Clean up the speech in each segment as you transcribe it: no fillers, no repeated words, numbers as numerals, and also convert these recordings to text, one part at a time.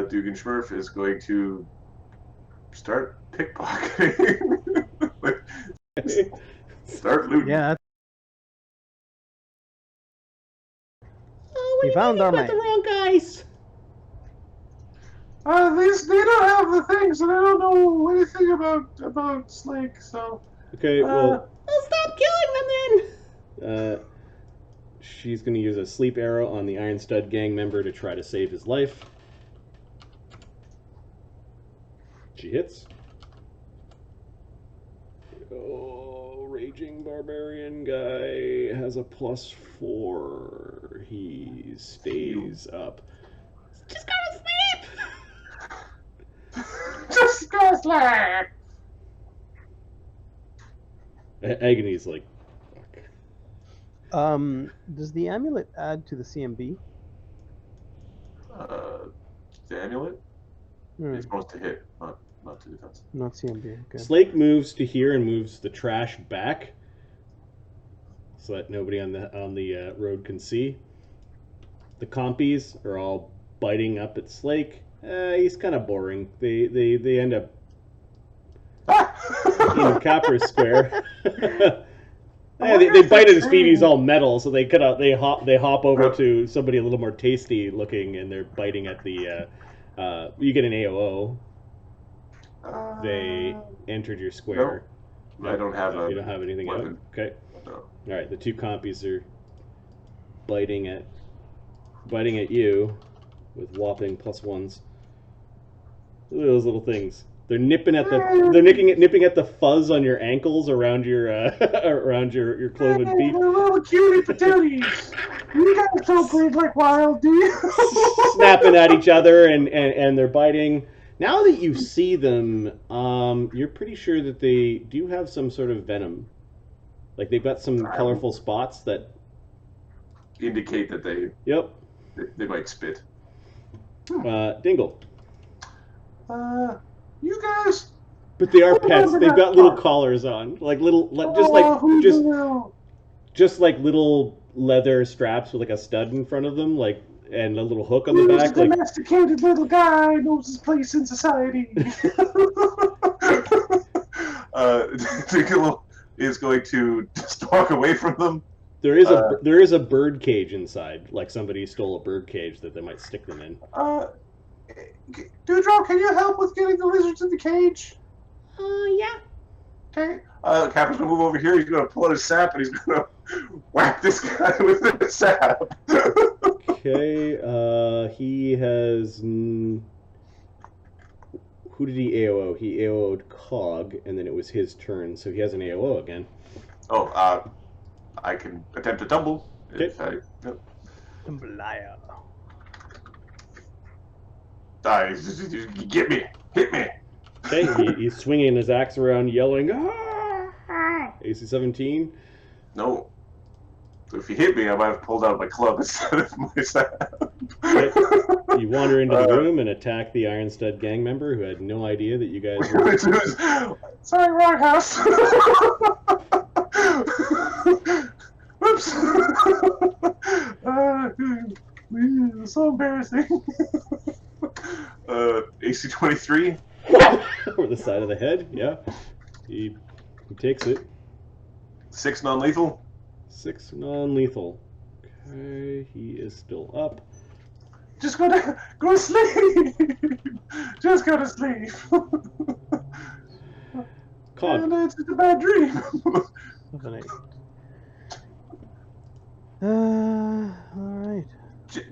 Dugan Schmurf is going to start pickpocketing. Start looting. Yeah. Oh, We what do you found mean our you got the man. wrong guys? They don't have the things, and I don't know anything about Slake, so. Okay, well, Well, stop killing them then. she's going to use a sleep arrow on the Iron Stud gang member to try to save his life. She hits. Oh, Raging Barbarian guy has a +4. He stays up. Just go to sleep. Just go slack. Agony's like, fuck. Does the amulet add to the CMB? The amulet. It's supposed to hit, not to defense. Not CMB. Okay. Slake moves to here and moves the trash back, so that nobody on the road can see. The compies are all biting up at Slake. He's kind of boring. They end up in Capra's square. They bite at his feet. He's all metal, so they hop over to somebody a little more tasty looking, and they're biting at the. You get an AOO. They entered your square. No, I don't have. You don't have anything weapon. out. Okay. No. All right. The two compies are biting at you with whopping +1s. Look at those little things. They're nipping at nipping at the fuzz on your ankles around your around your cloven feet. Little cutie patooties. You guys don't breed like wild, do you? Snapping at each other and they're biting. Now that you see them, you're pretty sure that they do have some sort of venom. Like they've got some colorful spots that indicate that they might spit. Dingle. You guys. But they are pets. They've got little collars on, like just like little leather straps with like a stud in front of them, like, and a little hook on the back. Like domesticated little guy knows his place in society. Dingle is going to just walk away from them. There is a bird cage inside, like somebody stole a bird cage that they might stick them in. Dewdrop, can you help with getting the lizards in the cage? Yeah. Okay. Capra's gonna move over here. He's gonna pull out his sap and he's gonna whack this guy with the sap. Okay. He has. Who did he AOO? He AO'd Cog, and then it was his turn, so he has an AOO again. Oh, I can attempt to tumble. Okay. Tumblaya. Get me! Hit me! Okay, he's swinging his axe around, yelling, "Ah!" AC 17. No. If he hit me, I might have pulled out my club instead of my sap. Okay. You wander into the room and attack the Iron Stud gang member who had no idea that you guys were... Sorry, wrong house. Whoops. So embarrassing. AC 23. Over the side of the head, yeah. He takes it. 6 non-lethal. 6 non-lethal. Okay, he is still up. Just go to sleep. Just go to sleep. Cog. And it's just a bad dream. 7, 8. Alright.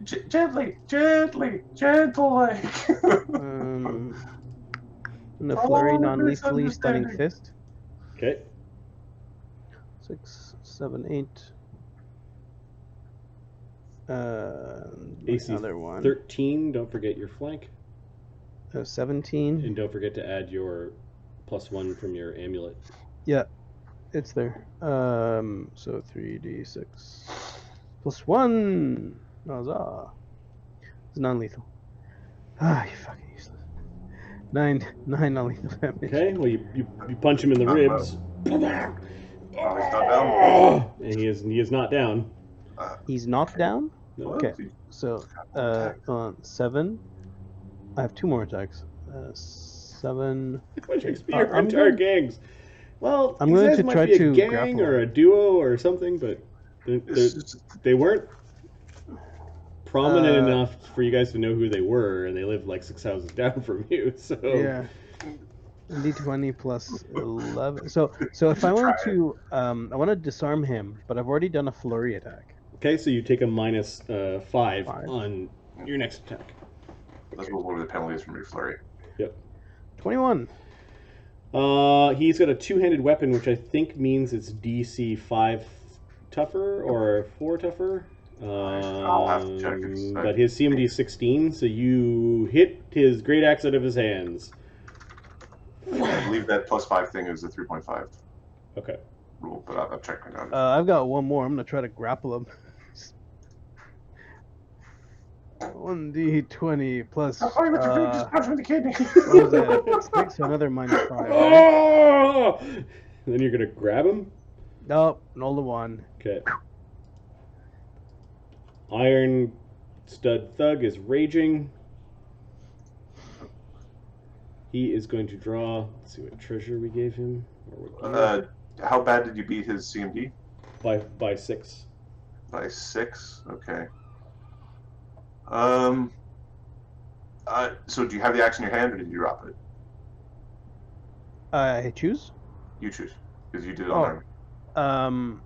Gentle like. And a flurry non-lethally stunning fist. Okay. 6, 7, 8. AC Another one. 13, don't forget your flank. 17. And don't forget to add your +1 from your amulet. Yeah, it's there. So 3d6 +1. Huzzah. It's non-lethal. Ah, you fucking useless. 9 non-lethal damage. Okay, well you punch him in the ribs. He's not down. And he is not down. He's not down? Okay, so on 7. I have 2 more attacks. 7. How much XP are I'm entire going- gangs? Well, I'm these going guys to might try be a to gang grapple or him. a duo or something, but they weren't prominent enough for you guys to know who they were, and they live like 6 houses down from you. So Yeah. D20 plus 11. So if I wanted to, I want to disarm him, but I've already done a flurry attack. Okay, so you take a minus 5 5. on your next attack. Let's move over the penalties from your flurry. Yep. 21. He's got a two-handed weapon, which I think means it's DC 5 tougher or 4 tougher. I'll have to check it. But his CMD is 16, so you hit his great axe out of his hands. I believe that +5 thing is a 3.5 Okay. rule, but I'll check right now. I've got one more. I'm gonna try to grapple him. 1d20 plus. Just punch him in the kidney. What was that? 6, so another minus 5. Right? Oh! And then you're gonna grab him. Nope, roll the 1. Okay. Iron Stud Thug is raging. He is going to draw. Let's see what treasure we gave him. How bad did you beat his CMD? By 6. By 6. Okay. So do you have the axe in your hand, or did you drop it? I choose. You choose, because you did it on arm.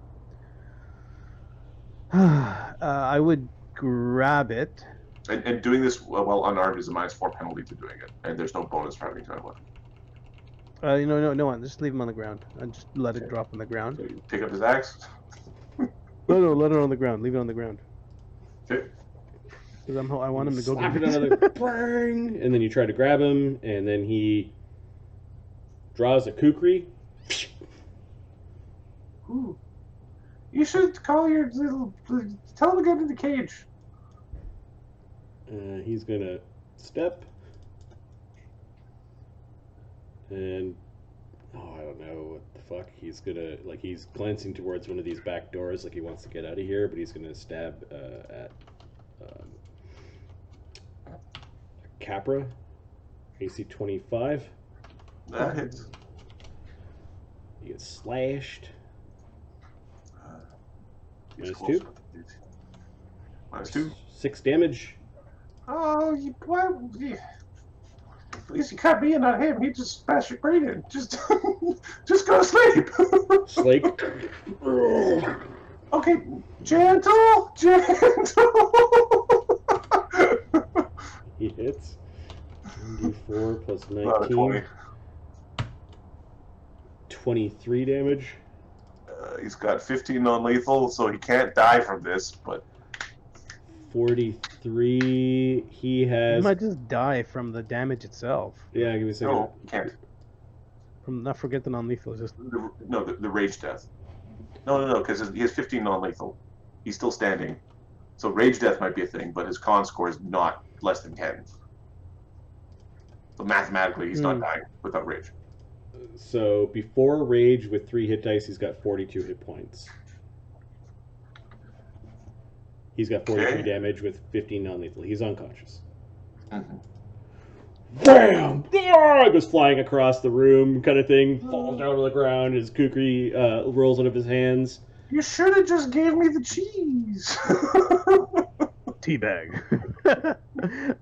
I would grab it. And doing this while unarmed is a -4 penalty to doing it, and there's no bonus for having a weapon. No, just leave him on the ground. And just let it drop on the ground. So you pick up his axe. No, let it on the ground. Leave it on the ground. Okay. Because I want him to go Slap get it out of the bang, and then you try to grab him, and then he draws a kukri. Ooh. You should call your little. Tell him to get in the cage. He's gonna step, and I don't know what the fuck. He's gonna he's glancing towards one of these back doors, like he wants to get out of here, but he's gonna stab at Capra, AC 25. That hits. He gets slashed. He's -2. close. -2. 6 damage. Oh, why? At least you cut me and not him. He just smashed your brain in. Just go to sleep. Slake. Okay, gentle. He hits. 1d4 plus 20. 19. 23 damage. He's got 15 non-lethal, so he can't die from this. But 43. He He has. might just die from the damage itself. Yeah, give me a second. no, he can't. From not forget the non-lethal. Just The rage death. No, because he has 15 non-lethal. He's still standing. So rage death might be a thing, but his con score is not less than 10. So mathematically, he's not dying without rage. So before rage with 3 hit dice, he's got 42 hit points. He's got 43 Okay. damage with 15 non-lethal. He's unconscious. Mm-hmm. Bam! Ah! Goes flying across the room, kind of thing. Falls down to the ground. His kukri rolls out of his hands. You should have just gave me the cheese. teabag.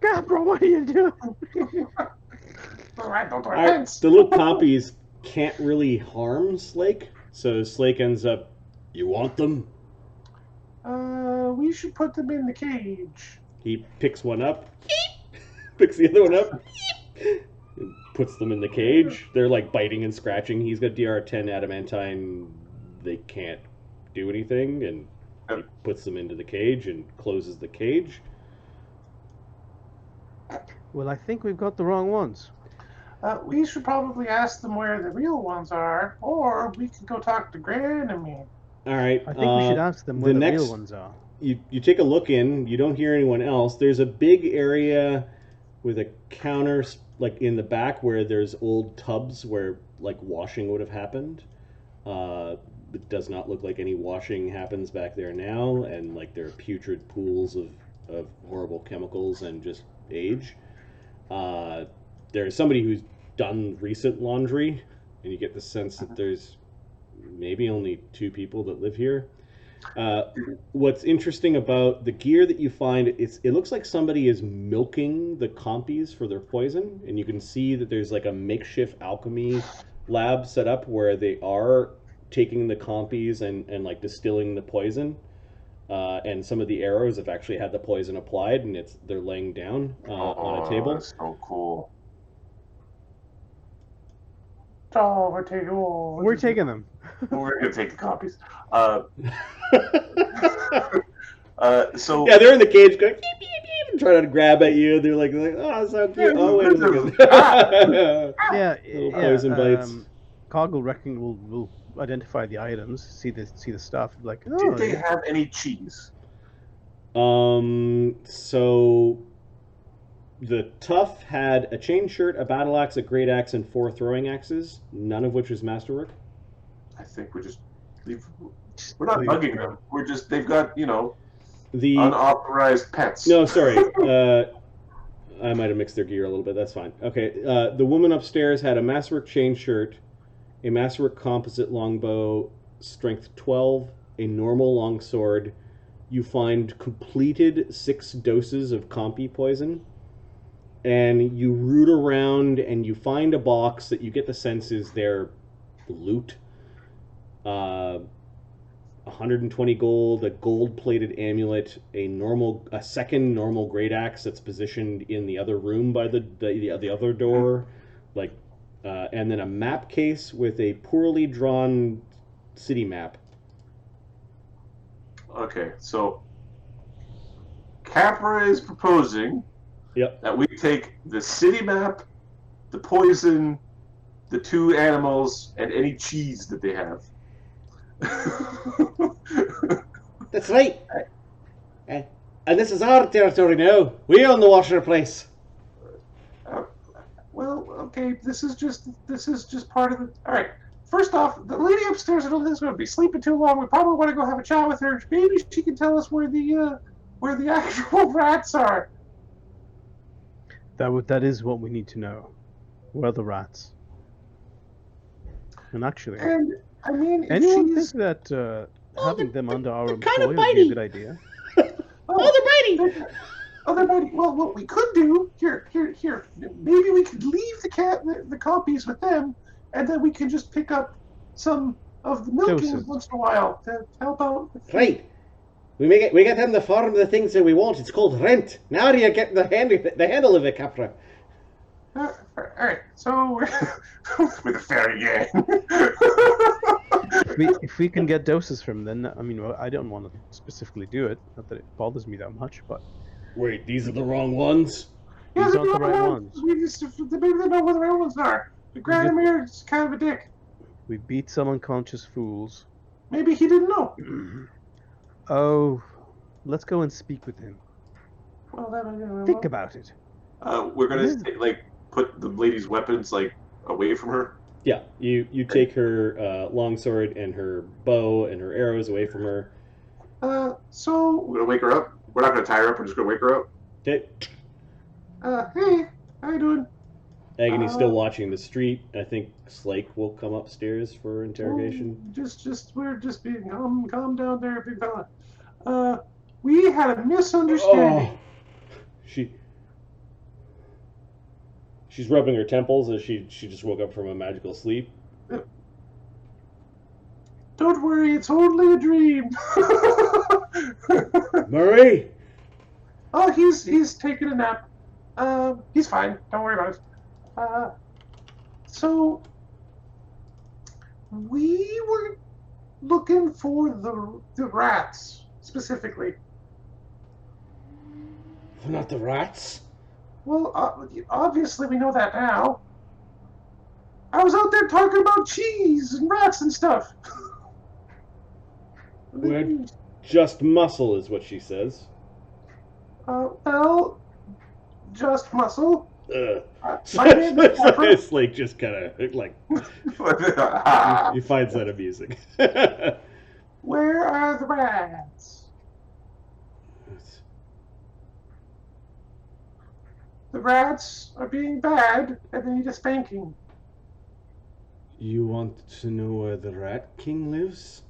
Capra, what are you doing? The little poppies can't really harm Slake, so Slake ends up. You want them? We should put them in the cage. He picks one up, picks the other one up, and puts them in the cage. They're like biting and scratching. He's got DR10 adamantine. They can't do anything, and he puts them into the cage and closes the cage. Well, I think we've got the wrong ones. We should probably ask them where the real ones are, or we could go talk to Granomir. All right. I think we should ask them where the real ones are. You take a look in. You don't hear anyone else. There's a big area with a counter, like in the back, where there's old tubs where like washing would have happened. it does not look like any washing happens back there now, and like there are putrid pools of horrible chemicals and just age. There's somebody who's done recent laundry, and you get the sense that there's maybe only 2 people that live here. What's interesting about the gear that you find, it looks like somebody is milking the compies for their poison, and you can see that there's like a makeshift alchemy lab set up where they are taking the compies and like distilling the poison. And some of the arrows have actually had the poison applied, and they're laying down on a table. That's so cool. Oh, We're taking them. We're gonna take the copies. So Yeah, they're in the cage going beep, beep, beep, and trying to grab at you. They're like oh, so cute. Oh, wait a second. Yeah, Little poison bites. Cog will identify the items, see the stuff, like, oh, did they have any cheese? So the tough had a chain shirt, a battle axe, a great axe, and 4 throwing axes, none of which was masterwork. I think we're not bugging them. We're just, they've got, The unauthorized pets. No, sorry. I might have mixed their gear a little bit. That's fine. Okay. The woman upstairs had a masterwork chain shirt, a masterwork composite longbow, strength 12, a normal longsword. You find completed 6 doses of compi poison, and you root around and you find a box that you get the sense is their loot. 120 gold, a gold-plated amulet, a second normal great axe that's positioned in the other room by the other door, and then a map case with a poorly drawn city map. Okay, so Capra is proposing that we take the city map, the poison, the 2 animals, and any cheese that they have. That's right. And this is our territory now. We own the washer place. Well, okay, this is just part of the. All right. First off, the lady upstairs, I don't think is going to be sleeping too long. We probably want to go have a chat with her. Maybe she can tell us where the actual rats are. That is what we need to know. Where are the rats? And actually, I mean, if anyone she's... think that having them under our kind of employ would be a good idea? Oh, they're biting! Oh, they're biting. Well, what we could do here. Maybe we could leave the copies with them, and then we can just pick up some of the milking Doses. once in a while to help out. Right. We get them to farm the things that we want. It's called rent. Now you get the handle of it, Capra. All right. So we're with a fairy gang. If we can get doses from them, I mean, well, I don't want to specifically do it. Not that it bothers me that much, but Wait, these are the wrong ones? these aren't the right ones. Maybe they know where the right ones are. The Granomir is kind of a dick. We beat some unconscious fools. Maybe he didn't know. Oh, let's go and speak with him. Well, then, Think about it. we're gonna put the lady's weapons away from her. Yeah, you take her longsword and her bow and her arrows away from her. So we're gonna wake her up. We're not gonna tie her up. We're just gonna wake her up. Okay. Hey, how you doing? Agony's still watching the street. I think Slake will come upstairs for interrogation. We're just being calm down there, big fella. We had a misunderstanding. Oh. She's rubbing her temples as she just woke up from a magical sleep. Don't worry, it's only a dream. Murray! Oh, he's taking a nap. He's fine. Don't worry about it. So we were looking for the rats specifically. They're not the rats. Well, obviously we know that now. I was out there talking about cheese and rats and stuff. We're just muscle, is what she says. Well, just muscle. My name is Pepper. It's like just kind of like he finds that amusing. Where are the rats? The rats are being bad and they need a spanking. You want to know where the Rat King lives?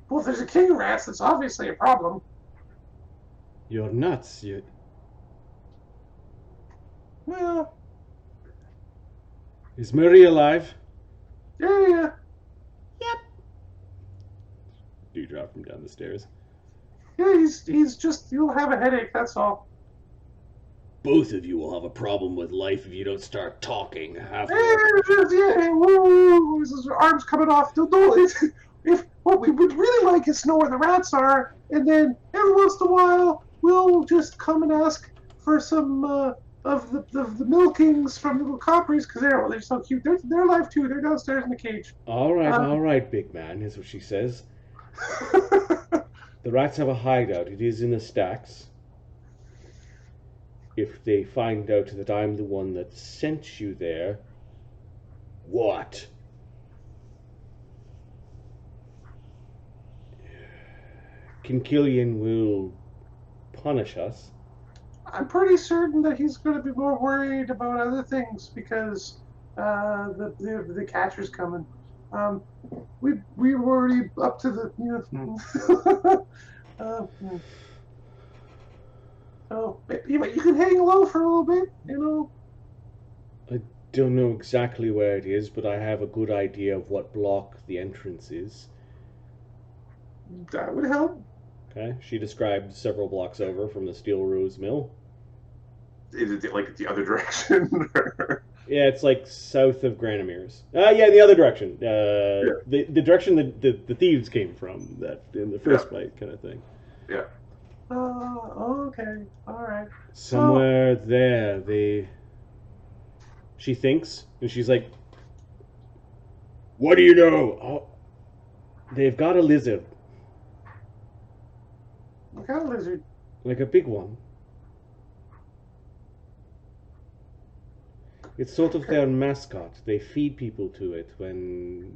Well, if there's a king of rats, that's obviously a problem. You're nuts. Well, Is Murray alive? yeah. Do you drop him down the stairs? Yeah, he's just, he'll have a headache, that's all. Both of you will have a problem with life if you don't start talking. Whoa, his arms coming off. If what we would really like is to know where the rats are, and then every once in a while we'll just come and ask for some of the milkings from the little coppers because they're so cute. They're alive too. They're downstairs in the cage. All right, big man, is what she says. The rats have a hideout. It is in the stacks. If they find out that I'm the one that sent you there, what? Kinkillian will punish us. I'm pretty certain that he's going to be more worried about other things because the catcher's coming. We were already up to the so you can hang low for a little bit, I don't know exactly where it is, but I have a good idea of what block the entrance is. That would help. Okay, she described several blocks over from the Steelrose Mill. Is it like the other direction? Yeah, it's like south of Granomir's. Yeah, the other direction. The direction that the thieves came from, that in the first fight kind of thing. Yeah. Okay. All right. Somewhere there, she thinks, and she's like, "What do you know?" Oh, they've got a lizard. What kind of lizard? Like a big one. It's sort of their mascot. They feed people to it when...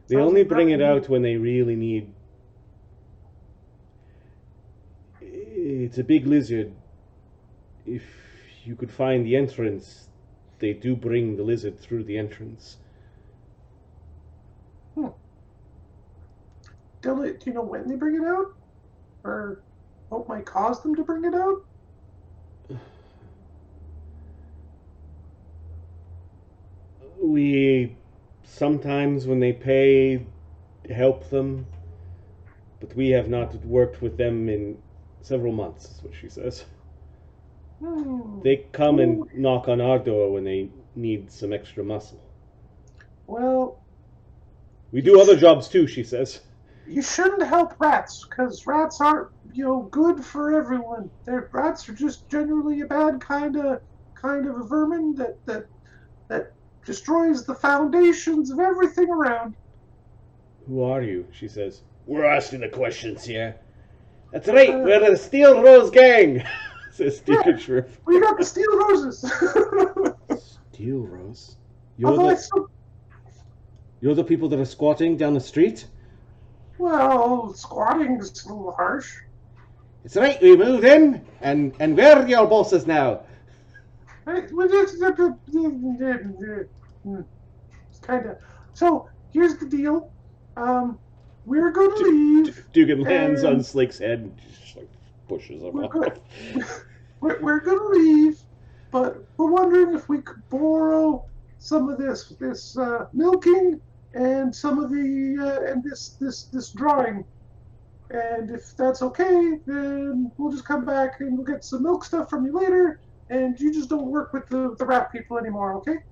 They only bring it out when they really need... It's a big lizard. If you could find the entrance, they do bring the lizard through the entrance. Do you know when they bring it out? Or what might cause them to bring it out? We sometimes, when they pay, help them, but we have not worked with them in several months, is what she says. They come and knock on our door when they need some extra muscle. Well, we do other jobs too, she says. You shouldn't help rats, because rats aren't, good for everyone. Rats are just generally a bad kind of a vermin that destroys the foundations of everything around. Who are you? She says. We're asking the questions here. That's right, we're the Steelrose Gang, says Deacon Shrift. We got the Steel Roses. Steelrose? You're the people that are squatting down the street? Well, squatting's a little harsh. It's right, we moved in, and where are your bosses now? It's kind of. So here's the deal. We're going to leave. Dugan lands on Slake's head and just like pushes him off. We're going to leave, but we're wondering if we could borrow some of this milking and some of the and this drawing. And if that's okay, then we'll just come back and we'll get some milk stuff from you later, and you just don't work with the rat people anymore, okay?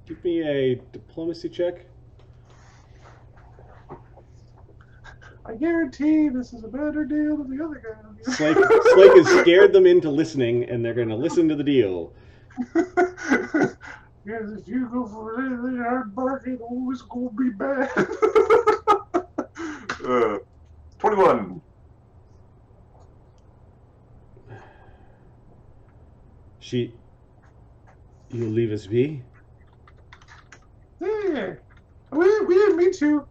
Give me a diplomacy check. I guarantee this is a better deal than the other guy. Slake has scared them into listening, and they're going to listen to the deal. Because if you go for anything hard barking, it's always going to be bad. You'll leave us be? Yeah. We didn't mean to.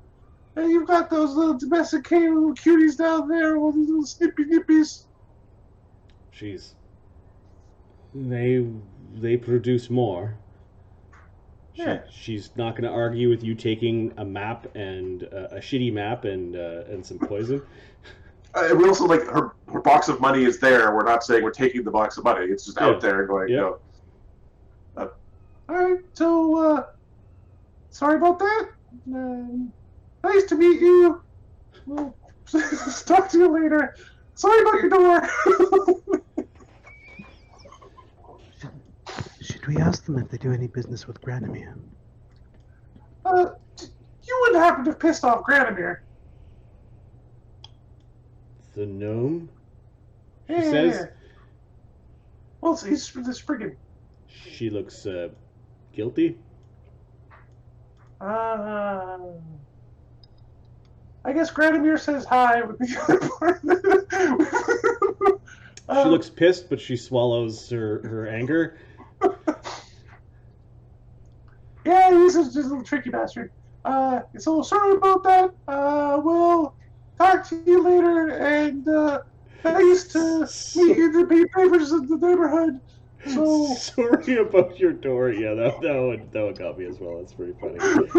And you've got those little domesticated little cuties down there, all these little snippy nippies. Jeez. They produce more. Yeah. She's not going to argue with you taking a map and a shitty map and some poison. We also like her box of money is there. We're not saying we're taking the box of money. It's just out there going, Yep. All right, so sorry about that. Nice to meet you. We'll talk to you later. Sorry about your door. Should we ask them if they do any business with Granomir? You wouldn't happen to have pissed off Granomir. The gnome? She Yeah. says. Well, he's this friggin'. She looks guilty. I guess Granomir says hi with the other part. She looks pissed, but she swallows her anger. Yeah, he's just a little tricky bastard. So sorry about that. We'll talk to you later, and nice to meet you, the papers of the neighborhood. So Sorry about your door. Yeah, that would got me as well. That's pretty funny. We're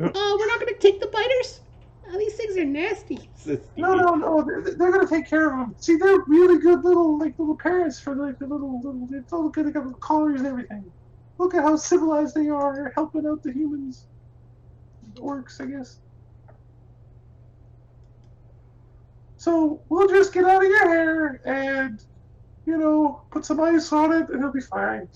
not gonna take the biters. Oh, these things are nasty. no, they're gonna take care of them. See, they're really good little parents for the little. It's all good. They got little collars and everything. Look at how civilized they are, helping out the humans. Orcs, I guess. So we'll just get out of your hair and, put some ice on it, and it'll be fine.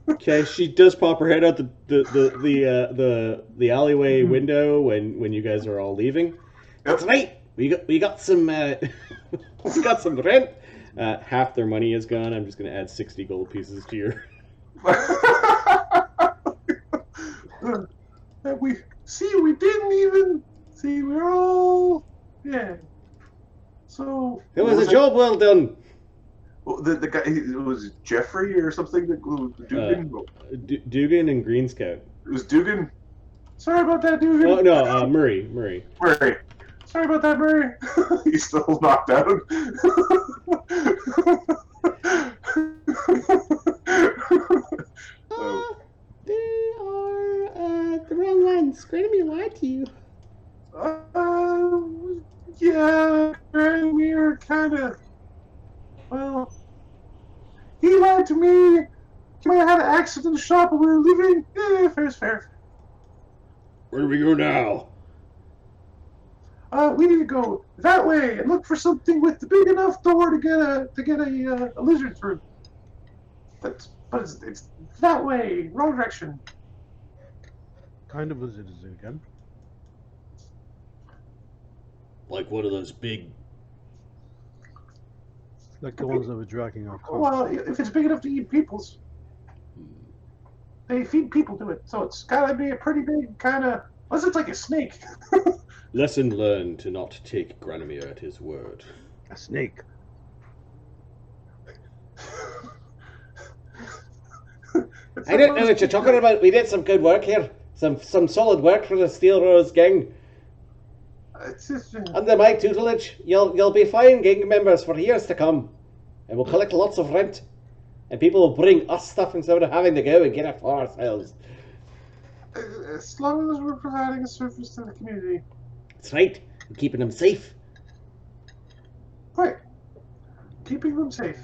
Okay, she does pop her head out the alleyway window when you guys are all leaving. That's right. We got some we got some rent. Half their money is gone. I'm just gonna add 60 gold pieces to your. We didn't even see. We're all So It was a job well done. Well, the guy, it was Jeffrey or something that Dugan. Dugan and Green Scout. It was Dugan. Sorry about that, Dugan. Oh no, Murray. Murray. Sorry about that, Murray. He's still knocked out. They are the wrong ones. Granomir lied to you. Yeah, Granomir kind of. Well, he lied to me. He might have had an accident in the shop when we were leaving. Yeah, fair's fair. Where do we go now? We need to go that way and look for something with the big enough door to get a lizard through. But it's that way, wrong direction. Kind of lizard is it again? Like one of those big. Like the ones that were dragging our car. Well, if it's big enough to eat people's, they feed people to it, so it's gotta be a pretty big kind of. Unless it's like a snake. Lesson learned to not take Granomir at his word. A snake. I don't know what you're talking about. We did some good work here. Some solid work for the Steelrose gang. It's just, Under my tutelage, you'll be fine gang members for years to come. And we'll collect lots of rent. And people will bring us stuff instead of having to go and get it for ourselves. as long as we're providing a service to the community. That's right. We're keeping them safe. Right. Keeping them safe.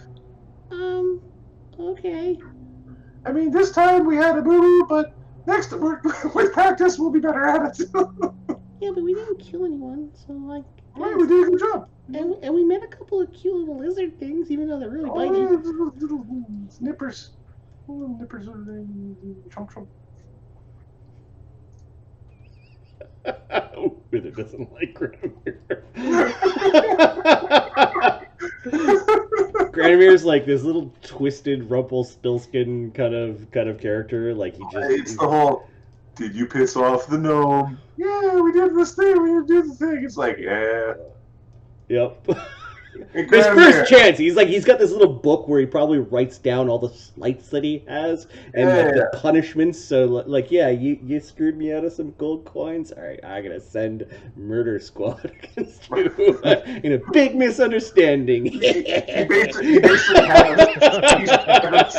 Okay. I mean, this time we had a boo-boo, but next with practice we'll be better at it. Yeah, but we didn't kill anyone, so like. Right, we did a good job. And we met a couple of cute little lizard things, even though they're really Oh, bitey. little nippers. Little nippers are chomp chomp. Wither doesn't like Granomir. Granomir's like this little twisted Rumpelstiltskin kind of character. Like he just. It's the whole. Did you piss off the gnome? Yeah, we did this thing. We did the thing. It's like, yeah. Yep. And His Granomir. first chance, he's got this little book where he probably writes down all the slights that he has and like the punishments. So like, yeah, you screwed me out of some gold coins. All right, I'm gonna send murder squad against you in a big misunderstanding. He basically has.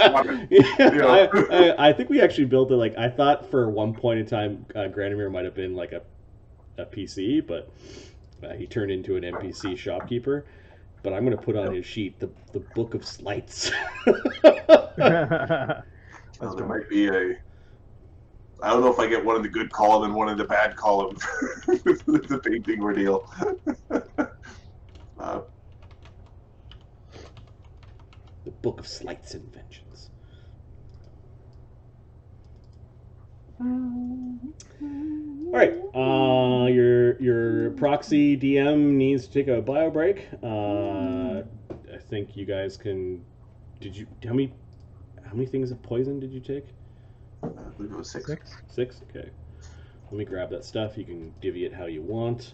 I think we actually built it like I thought for one point in time. Granomir might have been like a PC, but he turned into an NPC shopkeeper. But I'm going to put on his sheet the Book of Slights. There might be a. I don't know if I get one in the good column and one in the bad column with the painting ordeal. The Book of Slights and Vengeance. All right, your proxy DM needs to take a bio break. I think you guys can. How many things of poison did you take? I believe it was 6. 6. Okay. Let me grab that stuff. You can divvy it how you want.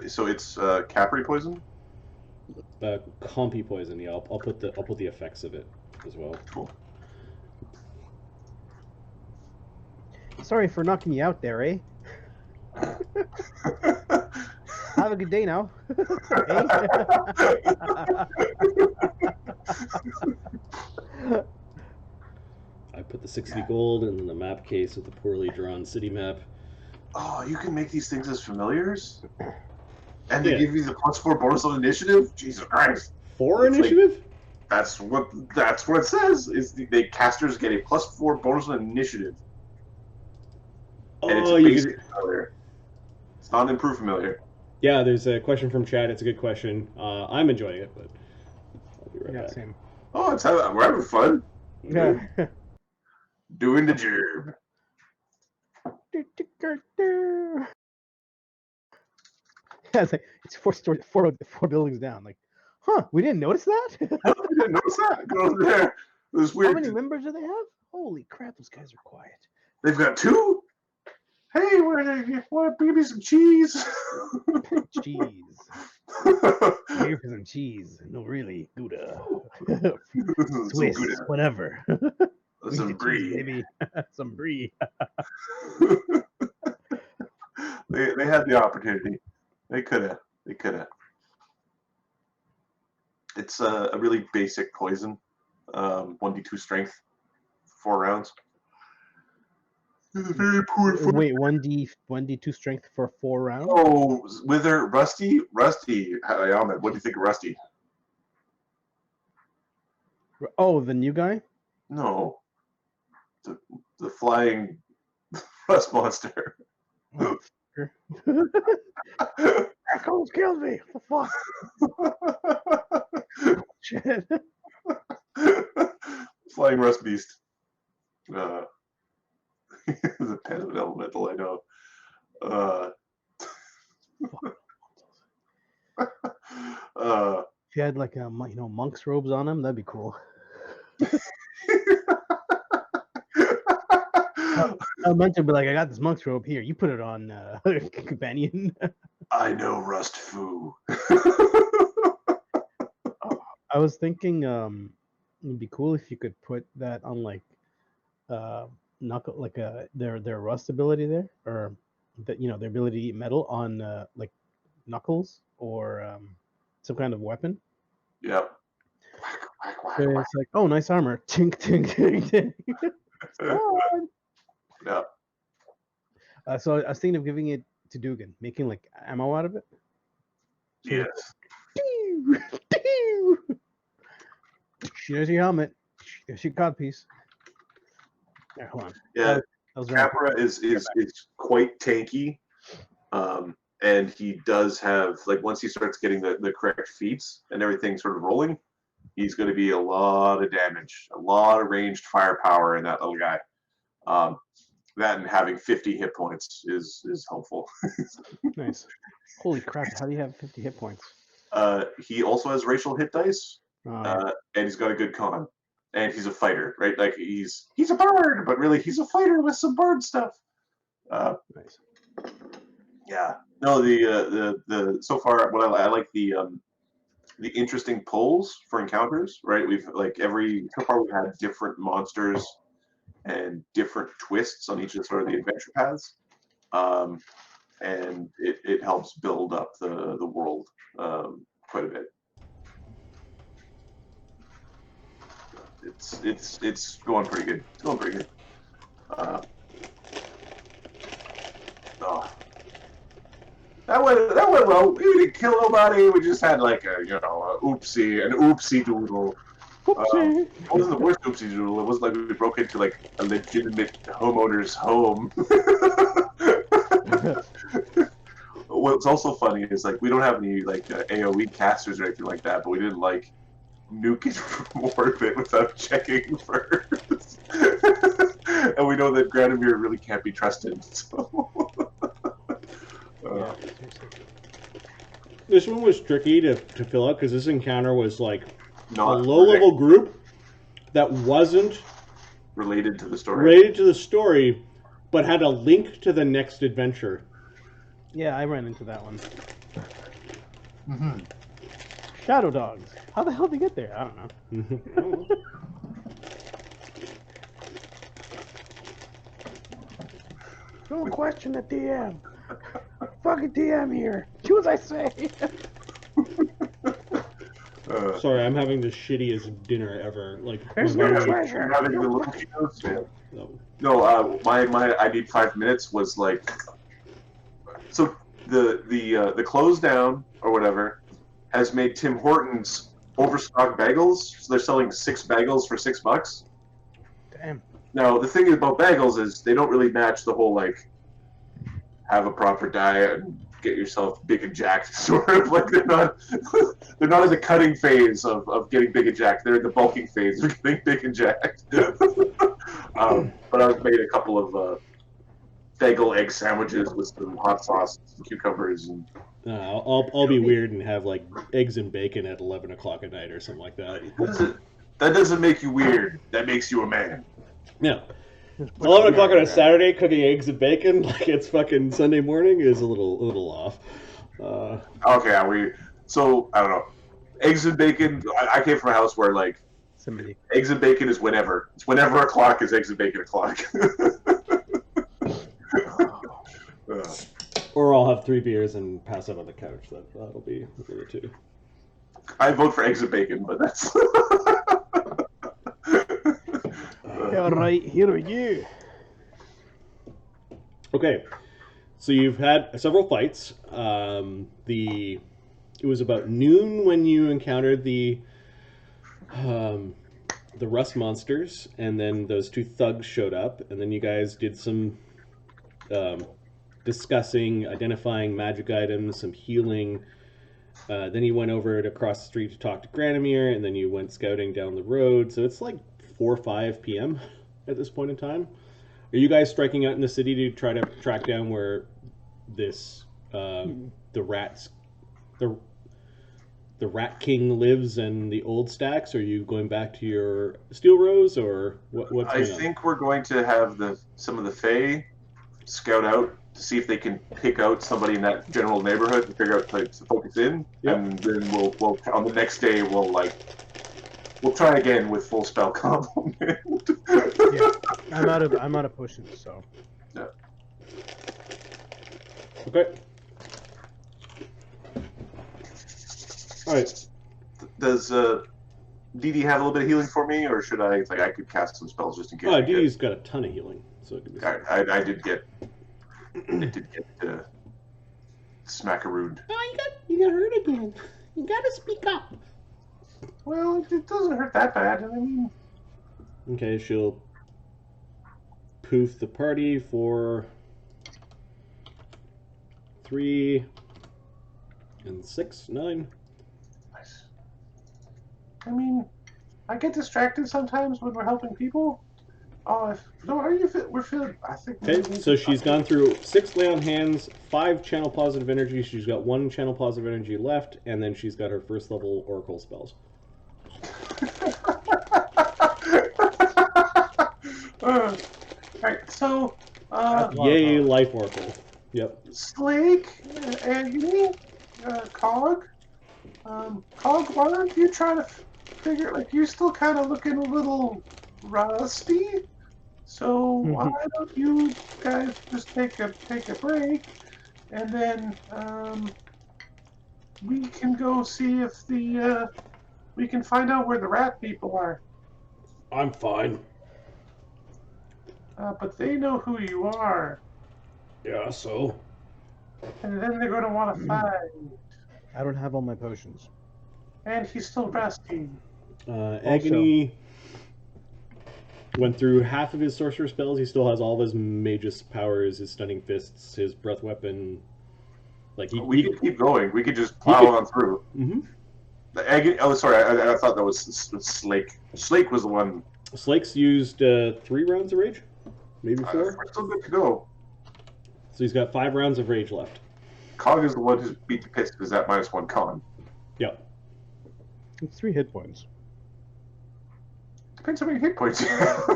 So it's Capri poison. Compy poison. Yeah, I'll put the effects of it as well. Cool. Sorry for knocking you out there, eh? Have a good day now. I put the 60 gold in the map case with the poorly drawn city map. Oh, you can make these things as familiars? And they give you the +4 bonus on initiative? Jesus Christ. 4 initiative? Like, that's what it says. Is the casters get a +4 bonus on initiative. And it's a basic familiar. It's not an improved familiar. Yeah, there's a question from chat. It's a good question. I'm enjoying it, but I'll be right back. Same. Oh, we're having fun. Yeah. Doing the job. Yeah, it's 4 buildings down. Like, huh? We didn't notice that. I didn't notice that. Go over there. It was weird. How many members do they have? Holy crap! Those guys are quiet. They've got 2. Hey, want give me some cheese? Cheese. Here for some cheese. No, really, Gouda. Swiss, Gouda. whatever. Some brie. Maybe some brie. They had the opportunity. They could have. It's a really basic poison. 1d2 strength, 4 rounds. Very poor. Wait, 1d2 strength for 4 rounds? Oh, Wither, Rusty, Ahmed, what do you think of Rusty? Oh, the new guy? No, the flying rust monster. Oh, that almost killed me. What the fuck? Shit. Flying rust beast. The pet of an elemental, I know. If you had like monk's robes on him, that'd be cool. I meant to be like, I got this monk's robe here. You put it on, companion. I know Rust Foo. I was thinking, it'd be cool if you could put that on like, knuckle, like their rust ability there, or that their ability to eat metal on like knuckles or some kind of weapon. Yep. So it's like, oh, nice armor. Tink, tink, tink, tink. Yeah. So I was thinking of giving it to Dugan, making like ammo out of it. So Yes. There's your helmet. There's your codpiece. There, hold on. Yeah. That was Capra is quite tanky, and he does have, like, once he starts getting the correct feats and everything sort of rolling, he's going to be a lot of damage, a lot of ranged firepower in that little guy. That and having 50 hit points is helpful. Nice. Holy crap! How do you have 50 hit points? He also has racial hit dice, and he's got a good con. And he's a fighter, right? Like he's a bard, but really he's a fighter with some bard stuff. Nice. Yeah. No, the so far what I like the interesting pulls for encounters, right? We've like so far we've had different monsters and different twists on each of the adventure paths, and it helps build up the world quite a bit. It's going pretty good. It's going pretty good. Oh. That went well. We didn't kill nobody. We just had like an oopsie doodle. It wasn't the worst oopsie doodle. It wasn't like we broke into like a legitimate homeowner's home. What's also funny is like we don't have any like AOE casters or anything like that, but we didn't like nuke it from orbit without checking first. And we know that Granomir really can't be trusted. So. Yeah. This one was tricky to fill out because this encounter was like Not a low-level group that wasn't related to the story. related to the story, but had a link to the next adventure. Yeah, I ran into that one. Mm-hmm. Shadow dogs. How the hell did they get there? I don't know. Don't question the DM. Fucking DM here. Do as I say. Sorry, I'm having the shittiest dinner ever. Like, There's my no mom- treasure. Having the little keynotes, man. no. No, my I need 5 minutes was like, so the close down or whatever has made Tim Hortons overstock bagels. So they're selling 6 bagels for $6. Damn. Now the thing about bagels is they don't really match the whole like have a proper diet and get yourself big and jacked sort of like they're not in the cutting phase of getting big and jacked. They're in the bulking phase of getting big and jacked. But I've made a couple of bagel egg sandwiches with some hot sauce, some cucumbers, and I'll be weird and have like eggs and bacon at 11 o'clock at night or something like that. that doesn't make you weird. That makes you a man. Yeah. 11 o'clock on a Saturday cooking eggs and bacon like it's fucking Sunday morning is a little off. Okay, so I don't know. Eggs and bacon. I came from a house where like Somebody. eggs and bacon is whenever. It's whenever o'clock is eggs and bacon o'clock. Or I'll have 3 beers and pass out on the couch. That'll be the two. I vote for eggs and bacon, but that's. All right, here we go. Okay, so you've had several fights. It was about noon when you encountered the rust monsters, and then those 2 thugs showed up, and then you guys did some discussing, identifying magic items, some healing. Then you went over to across the street to talk to Granomir, and then you went scouting down the road. So it's like 4 or 5 p.m. at this point in time. Are you guys striking out in the city to try to track down where this the Rat King lives and the old stacks? Or are you going back to your Steelrose, or what's I going on? think we're going to have some of the Fae scout out to see if they can pick out somebody in that general neighborhood to figure out like to focus in, Yep. and then we'll on the next day we'll try again with full spell complement. Yeah, I'm out of potions, so. Yeah. Okay. All right. Does Dee Dee have a little bit of healing for me, or should I could cast some spells just in case? Oh, Dee Dee's got a ton of healing, so it could be. I did get smackarooned. Oh, you got hurt again. You gotta speak up. Well, it doesn't hurt that bad. I mean, Okay, she'll poof the party for 3 and 6, 9. nice. I mean, I get distracted sometimes when we're helping people. Oh, we're feeling. I think. Okay, so she's gone through 6 lay on hands, 5 channel positive energy. She's got 1 channel positive energy left, and then she's got her first level oracle spells. Alright, so That's a lot of Yay, power. life oracle. Yep. Slake, and you, Cog. Cog, why don't you try to figure, like, you're still kind of looking a little rusty, so why don't you guys just take a break, and then, we can go see if we can find out where the rat people are. I'm fine. But they know who you are, Yeah, so? and then they're going to want to fight, I don't have all my potions. and he's still rusty. Agony went through half of his sorcerer spells. He still has all of his magus powers, his stunning fists, his breath weapon. Like We could keep going. We could just plow on through. Mm-hmm. The agony. Oh, sorry. I thought that was Slake. Slake was the one. Slake's used 3 rounds of rage, maybe 4. We're still good to go. So he's got 5 rounds of rage left. Cog is the one who's beat the piss because that -1 con. Yep. It's 3 hit points. Depends how many hit points you have.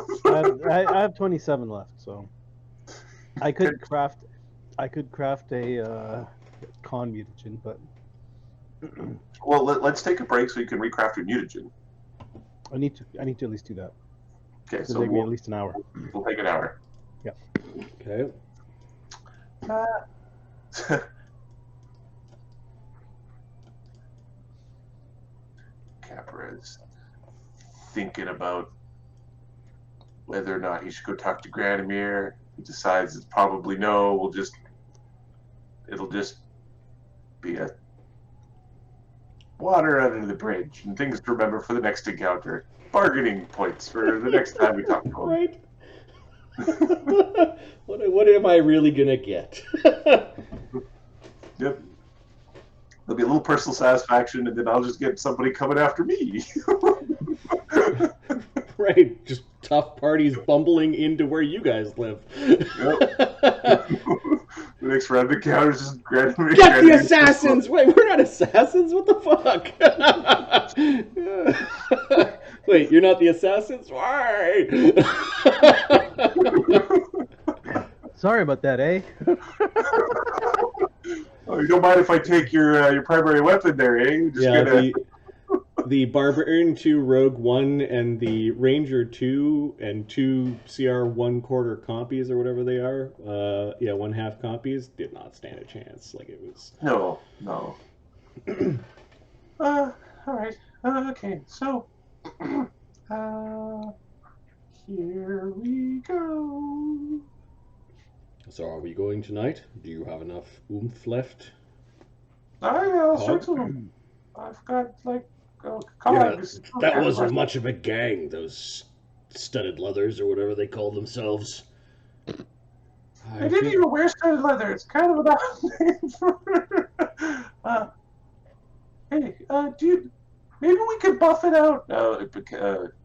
I have 27 left, so I could craft a con mutagen, but Well, let's take a break so you can recraft your mutagen. I need to at least do that. Okay, It'll so take me at least an hour. we'll take an hour. Okay. Capra's thinking about whether or not he should go talk to Granomir. He decides it's probably no. It'll just be a water under the bridge and things to remember for the next encounter. Bargaining points for the next time we talk to him. Right. What am I really gonna get? Yep. There'll be a little personal satisfaction, and then I'll just get somebody coming after me. Right. Just tough parties bumbling into where you guys live. The next round of encounters is Granomir. Get the assassins! Wait, we're not assassins? What the fuck? Wait, you're not the assassins? Why? Sorry about that, eh? Oh, you don't mind if I take your primary weapon there, eh? You're just Yeah, gonna... the Barbarian 2 Rogue 1 and the Ranger 2 and 2 CR 1/4 compies or whatever they are, 1/2 compies, did not stand a chance. Like, it was... No. Alright. Okay, so... here we go. So are we going tonight? Do you have enough oomph left? I'll Cog? search them. I've got, like... Yeah, cogs. that wasn't much of a gang, those studded leathers or whatever they call themselves. I didn't even wear studded leather. It's kind of an odd name for... hey, dude, maybe we could buff it out.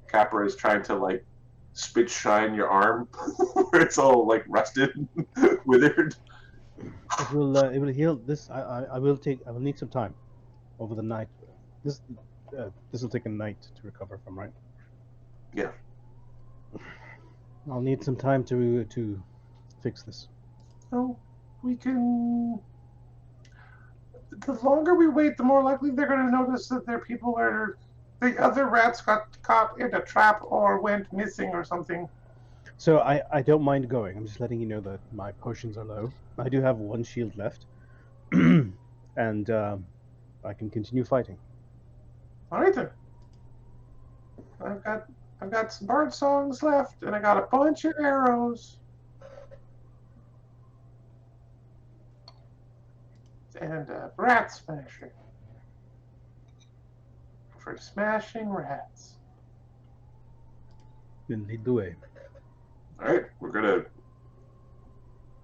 Capra is trying to, like, spit shine your arm where it's all, like, rusted and withered. It will heal. This I will need some time over the night. This will take a night to recover from, right? Yeah. I'll need some time to fix this. So we can... The longer we wait, the more likely they're going to notice that their people are... The other rats got caught in a trap or went missing or something. So I don't mind going. I'm just letting you know that my potions are low. I do have 1 shield left, and I can continue fighting. All right then. I've got some bird songs left, and I got a bunch of arrows. And a rat smasher. For smashing rats. Then lead the way. Alright, we're gonna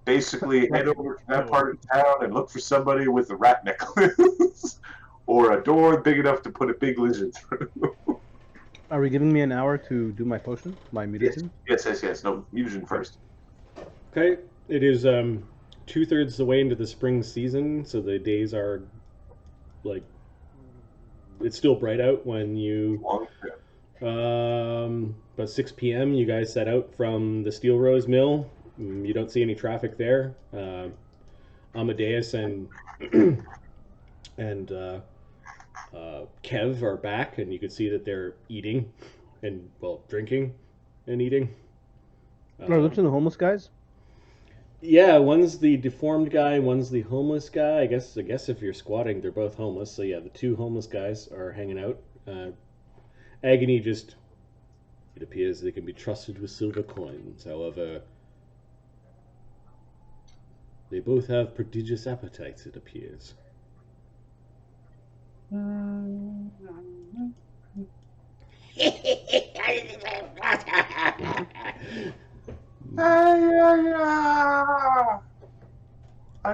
basically head over to that part of town and look for somebody with a rat necklace. Or a door big enough to put a big lizard through. Are we giving me an hour to do my potion? My mutagen? Yes. No, mutagen first. Okay, it is 2/3 the way into the spring season, so the days are, like, it's still bright out when you... About 6 p.m. you guys set out from the Steelrose Mill. You don't see any traffic there. Amadeus and and Kev are back, and you can see that they're eating and drinking and eating. Are those the homeless guys? Yeah, one's the deformed guy, one's the homeless guy. I guess if you're squatting, they're both homeless. So yeah, the two homeless guys are hanging out. Agony just. It appears they can be trusted with silver coins. However, they both have prodigious appetites, it appears. I'm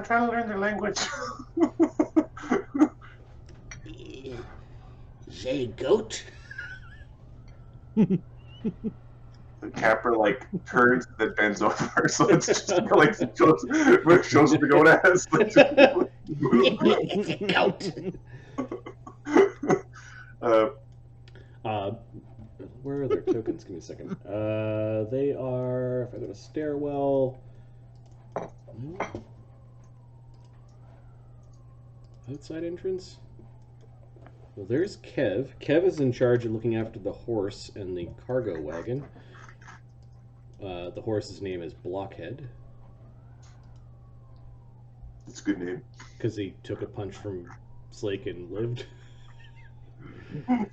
trying to learn their language. Say goat? The capper like turns and then bends over, so it's just like shows what the goat has. It's a goat. Where are their tokens? Give me a second. They are. If I go to stairwell. Outside entrance? Well, there's Kev. Kev is in charge of looking after the horse and the cargo wagon. The horse's name is Blockhead. It's a good name. Because he took a punch from Slake and lived. I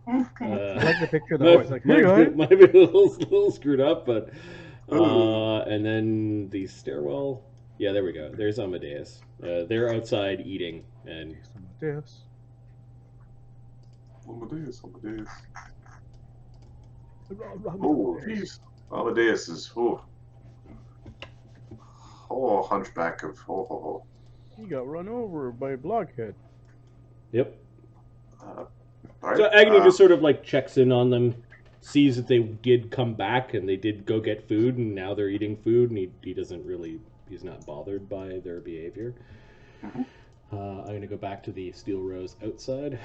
like the picture of the horse. Like, hey, guys. might be a little screwed up, but... and then the stairwell... Yeah, there we go. There's Amadeus. They're outside eating, and... Amadeus. Oh, jeez. Amadeus is, hunchback of, He got run over by a blockhead. Yep. All right. So Agony just sort of like checks in on them, sees that they did come back and they did go get food, and now they're eating food, and he doesn't really, he's not bothered by their behavior. Mhm. I'm going to go back to the Steelrose outside.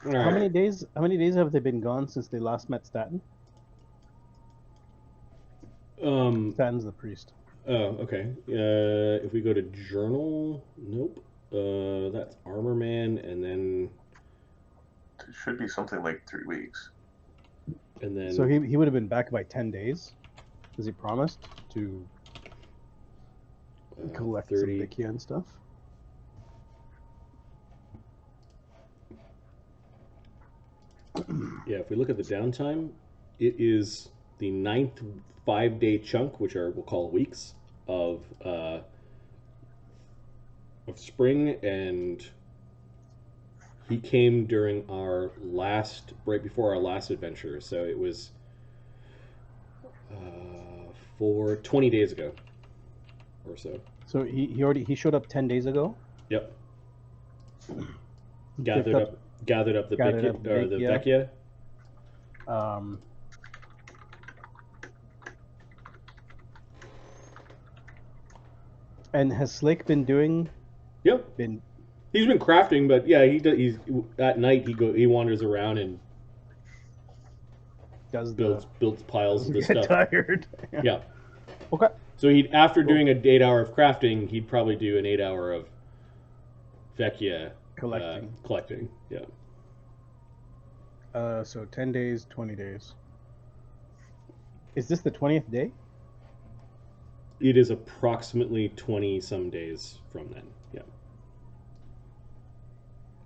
All How many right. days? How many days have they been gone since they last met Staten? Staten's the priest. Oh, okay. If we go to journal, nope. That's Armor Man, and then It should be something like 3 weeks. So he would have been back by 10 days, as he promised to collect some 30. Vikia and stuff. Yeah, if we look at the downtime, it is the 9th 5-day chunk, which we'll call weeks of spring, and he came during right before our last adventure, so it was for 20 days ago or so. So he showed up 10 days ago. Yep. Gathered up the Vecchia. And has Slake been doing? Yep. He's been crafting, but yeah, he's at night he wanders around and builds piles of the get stuff. tired. Yeah. Okay. So after doing an 8-hour of crafting, he'd probably do an 8-hour of Vecchia collecting. Yeah. So 10 days, 20 days. Is this the 20th day? It is approximately 20 some days from then. Yeah.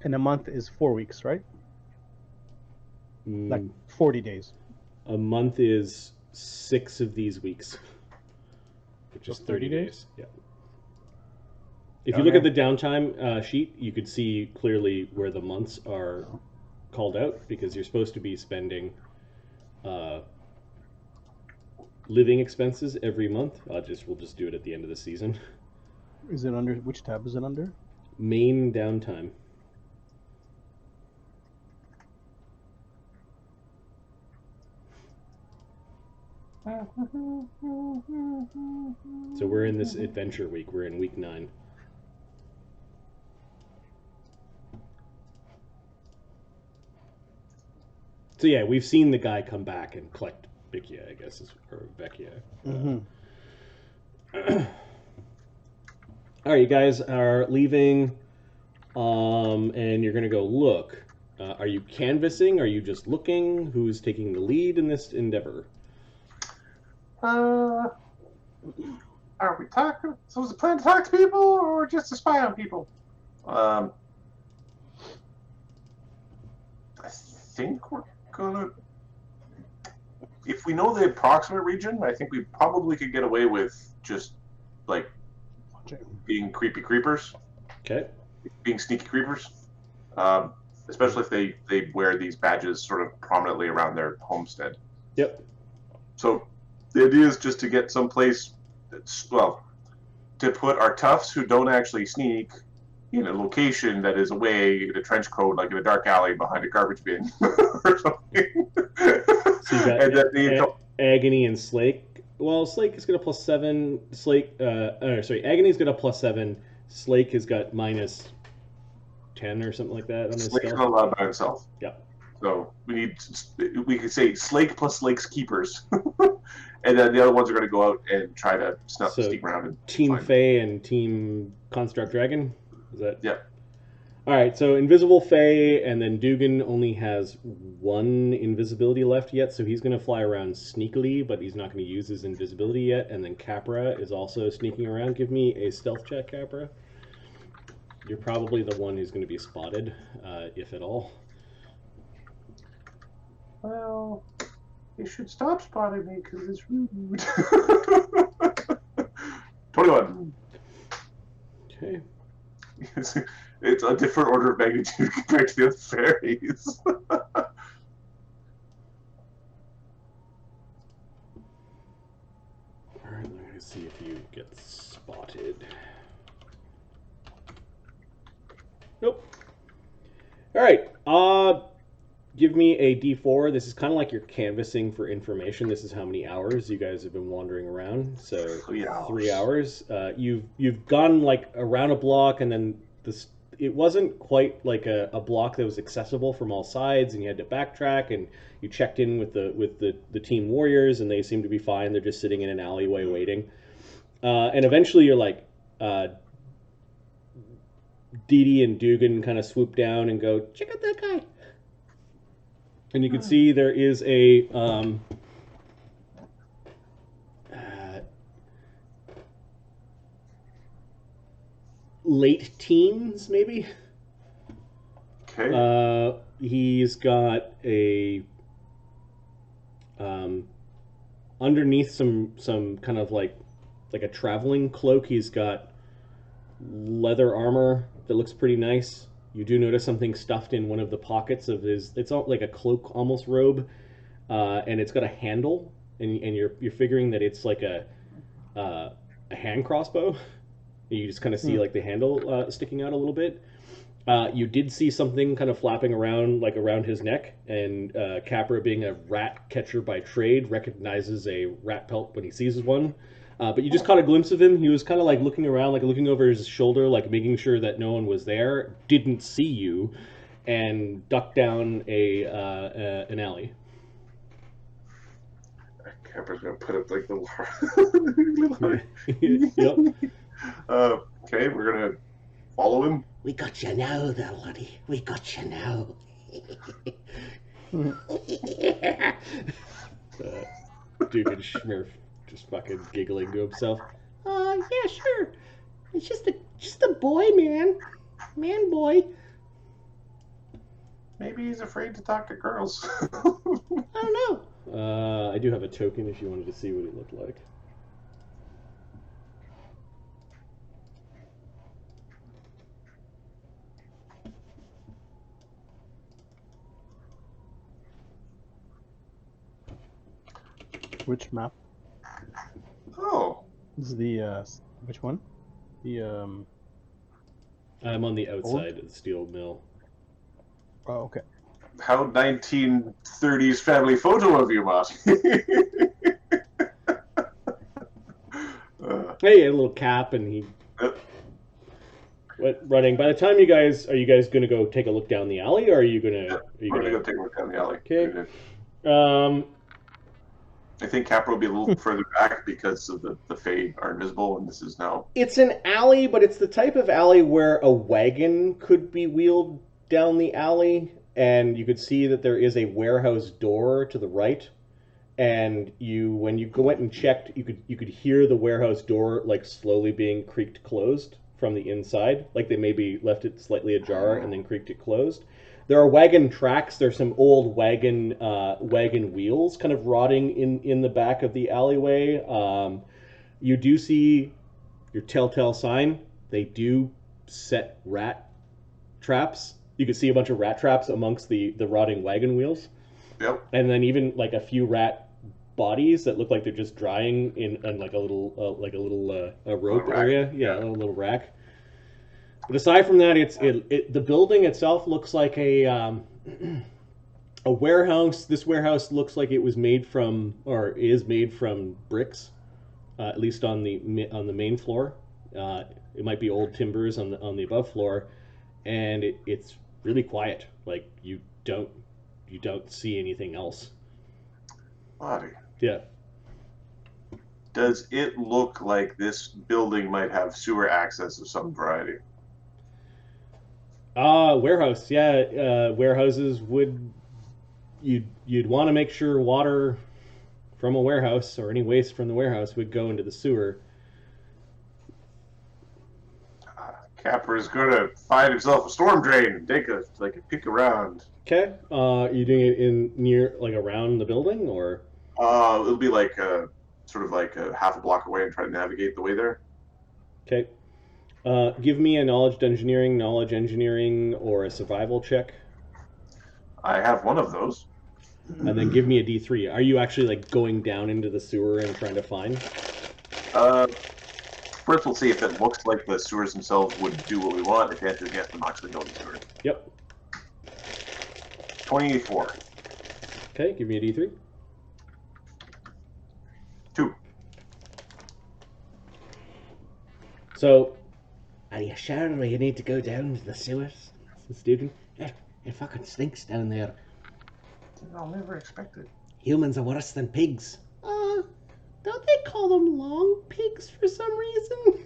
And a month is 4 weeks, right? Like 40 days. A month is 6 of these weeks, which is 30 days. Yeah. If you look at the downtime sheet, you could see clearly where the months are called out, because you're supposed to be spending living expenses every month. We'll just do it at the end of the season. Is it under, which tab is it under? Main downtime. So we're in this adventure week. We're in week 9. So yeah, we've seen the guy come back and collect Vecchia, I guess, or Vecchia. Mm-hmm. All right, you guys are leaving, and you're gonna go look. Are you canvassing? Are you just looking? Who's taking the lead in this endeavor? Are we talking? So is the plan to talk to people or just to spy on people? I think we're gonna. If we know the approximate region, I think we probably could get away with just like being creepy creepers. Okay. Being sneaky creepers. Especially if they wear these badges sort of prominently around their homestead. Yep. So the idea is just to get someplace that's, well, to put our toughs who don't actually sneak in a location that is away in a trench coat, like in a dark alley behind a garbage bin or something. So you got and then Agony and Slake. Well, Slake has got a +7. Slake, Agony's got a +7. Slake has got -10 or something like that on his Slake's spell. not allowed by himself. Yeah. So we could say Slake plus Slake's keepers. And then the other ones are going to go out and try to sneak around. And Team find Fae and Team Construct Dragon? Is that? Yeah. Alright, so Invisible Fae, and then Dugan only has 1 invisibility left yet, so he's going to fly around sneakily, but he's not going to use his invisibility yet. And then Capra is also sneaking around. Give me a stealth check, Capra. You're probably the one who's going to be spotted, if at all. Well, you should stop spotting me because it's rude. 21. Okay. It's a different order of magnitude compared to the other fairies. Alright, I'm going to see if you get spotted. Nope. Alright, give me a D4. This is kind of like you're canvassing for information. This is how many hours you guys have been wandering around. So 3 hours. 3 hours. You've gone like around a block, and then it wasn't quite like a block that was accessible from all sides, and you had to backtrack, and you checked in with the team warriors, and they seem to be fine. They're just sitting in an alleyway waiting. And eventually you're like, Dee and Dugan kind of swoop down and go, check out that guy. And you can see there is a late teens, maybe. Okay. He's got a underneath some kind of like a traveling cloak. He's got leather armor that looks pretty nice. You do notice something stuffed in one of the pockets of his. It's all like a cloak, almost robe, and it's got a handle. And you're figuring that it's like a hand crossbow. You just kind of see like the handle sticking out a little bit. You did see something kind of flapping around, like around his neck, and Capra, being a rat catcher by trade, recognizes a rat pelt when he sees one. But you just caught a glimpse of him. He was kind of like looking around, like looking over his shoulder, like making sure that no one was there. Didn't see you, and ducked down an alley. Capra's gonna put up like the Yep. Okay, we're gonna follow him. We got you now, there, laddie. We got you now. Duke and Schmirf just fucking giggling to himself. Yeah, sure. It's just a boy, man. Man boy. Maybe he's afraid to talk to girls. I don't know. I do have a token if you wanted to see what he looked like. Which map? Oh. This is the which one? The I'm on the outside of the steel mill. Oh, okay. How 1930s family photo of you, Matt. Hey, he had a little cap, and he went running. By the time are you guys going to go take a look down the alley, or are you gonna? We're gonna go take a look down the alley. Okay. I think Capra will be a little further back because of the Fade are invisible, and this is now. It's an alley, but it's the type of alley where a wagon could be wheeled down the alley, and you could see that there is a warehouse door to the right. And when you went and checked, you could hear the warehouse door like slowly being creaked closed from the inside, like they maybe left it slightly ajar and then creaked it closed. There are wagon tracks. There's some old wagon wheels kind of rotting in the back of the alleyway. You do see your telltale sign. They do set rat traps. You can see a bunch of rat traps amongst the rotting wagon wheels. Yep. And then even like a few rat bodies that look like they're just drying in like a little rope area. Yeah, a little rack. But aside from that, the building itself looks like a warehouse. This warehouse looks like it was made from, or is made from bricks, at least on the main floor. It might be old timbers on the above floor, and it's really quiet. Like you don't see anything else. Body. Yeah. Does it look like this building might have sewer access of some variety? Warehouse. Yeah, warehouses you'd want to make sure water from a warehouse or any waste from the warehouse would go into the sewer. Capra's gonna find himself a storm drain and take a peek around. Okay. You doing it in near like around the building or? It'll be like sort of like a half a block away and try to navigate the way there. Okay. Give me a knowledge engineering, or a survival check. I have one of those. And then give me a D3. Are you actually like going down into the sewer and trying to find? First we'll see if it looks like the sewers themselves would do what we want. If the answer is yes, I'm actually going to the sewers. Yep. 24. Okay, give me a D3. 2. So, are you sure you need to go down to the sewers? Student. It fucking stinks down there. I'll never expect it. Humans are worse than pigs. Don't they call them long pigs for some reason?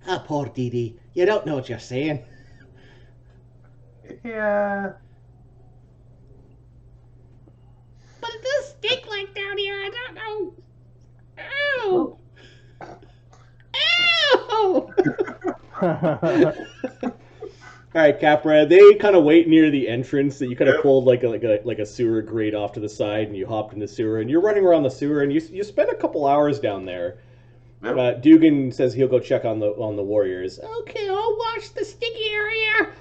Ah, poor Dee Dee. You don't know what you're saying. Yeah. But it does stink like down here. I don't know. Ow! Ow! All right, Capra. They kind of wait near the entrance. That you kind of pulled like a sewer grate off to the side, and you hopped in the sewer, and you're running around the sewer, and you spend a couple hours down there. Yep. Dugan says he'll go check on the warriors. Okay, I'll watch the sticky area.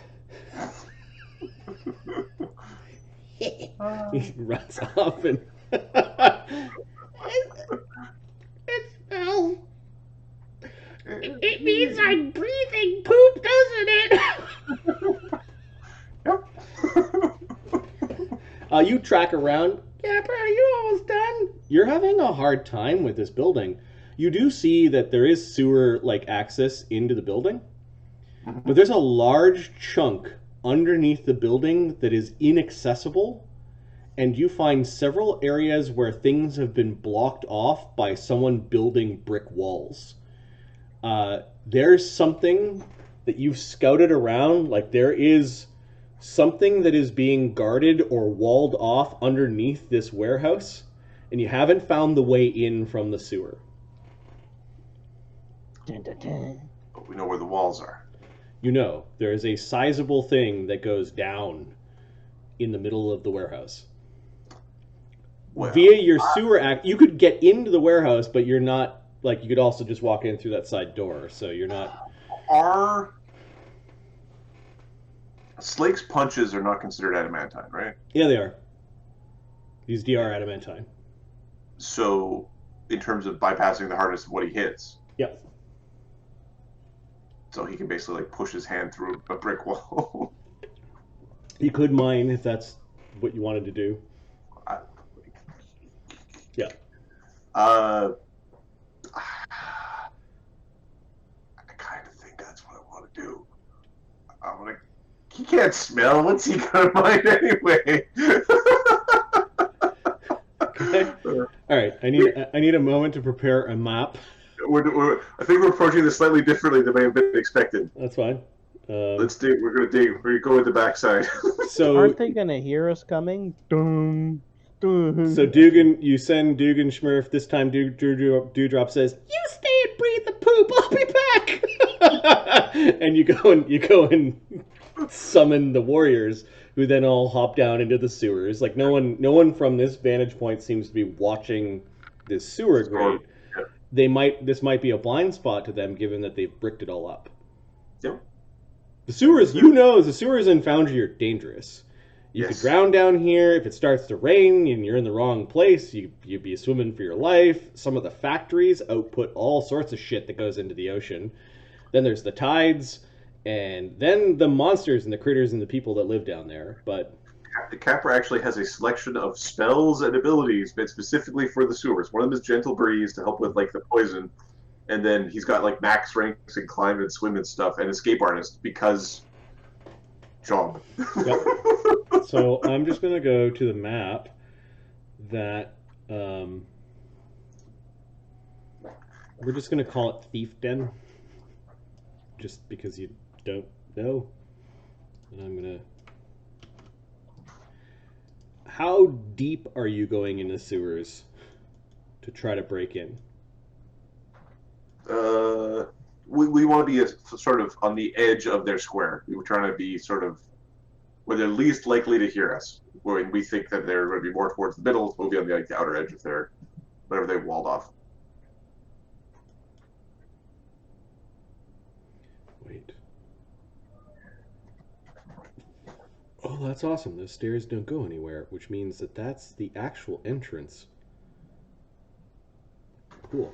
He runs off and It smells. It means I'm breathing poop, doesn't it? you track around. Capra, are you almost done? You're having a hard time with this building. You do see that there is sewer-like access into the building, but there's a large chunk underneath the building that is inaccessible, and you find several areas where things have been blocked off by someone building brick walls. There's something that you've scouted around, like there is something that is being guarded or walled off underneath this warehouse, and you haven't found the way in from the sewer. But we know where the walls are. You know, there is a sizable thing that goes down in the middle of the warehouse. Well, Via your sewer act, you could get into the warehouse, but you're not, like, you could also just walk in through that side door, so you're not... Are Slake's punches are not considered adamantine, right? Yeah, they are. These DR adamantine. So, in terms of bypassing the hardness of what he hits, Yeah. so he can basically like push his hand through a brick wall. You could mine if that's what you wanted to do. Yeah. I kind of think that's what I want to do. He can't smell. What's he gonna mind anyway? Okay. All right. I need a moment to prepare a map. I think we're approaching this slightly differently than may have been expected. That's fine. Let's dig. We're gonna dig. We're gonna go with the backside. So Aren't they gonna hear us coming? Dun, dun. So Dugan, you send Dugan Schmurf. This time Dewdrop says, You stay and breathe the poop. I'll be back. and you go and summon the warriors, who then all hop down into the sewers. Like no one from this vantage point seems to be watching this sewer grate. Yeah. This might be a blind spot to them, given that they've bricked it all up. Yep. The sewers, the sewers in Foundry are dangerous. You could drown down here. If it starts to rain and you're in the wrong place, you'd be swimming for your life. Some of the factories output all sorts of shit that goes into the ocean. Then there's the tides, and then the monsters and the critters and the people that live down there. But The Capper actually has a selection of spells and abilities made specifically for the sewers. One of them is Gentle Breeze to help with like the poison, and then he's got like max ranks in climb and swim and stuff, and Escape Artist because job. Yep. So I'm just gonna go to the map that we're just gonna call it Thief Den, just because you don't know. And I'm gonna. How deep are you going in the sewers to try to break in? We want to be sort of on the edge of their square. We were trying to be sort of where they're least likely to hear us. Where we think that they're going to be more towards the middle, we'll be on the outer edge of their whatever they've walled off. Wait. Oh, that's awesome. Those stairs don't go anywhere, which means that that's the actual entrance. Cool.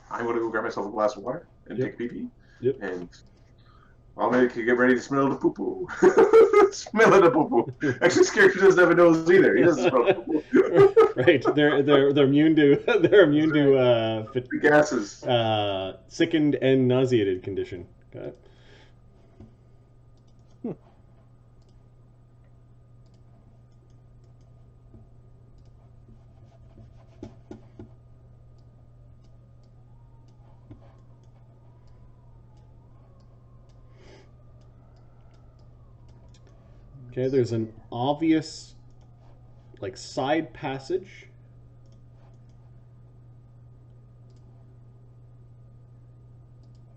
I'm going to go grab myself a glass of water and Yep. take a pee-pee. Yep. And I'll make you get ready to smell the poo-poo. Smell the poo-poo. Actually, Scarecrow doesn't have a nose either. He doesn't smell the poo-poo. Right. They're immune to The gases. sickened and nauseated condition. Got it. Okay, there's an obvious, like, side passage.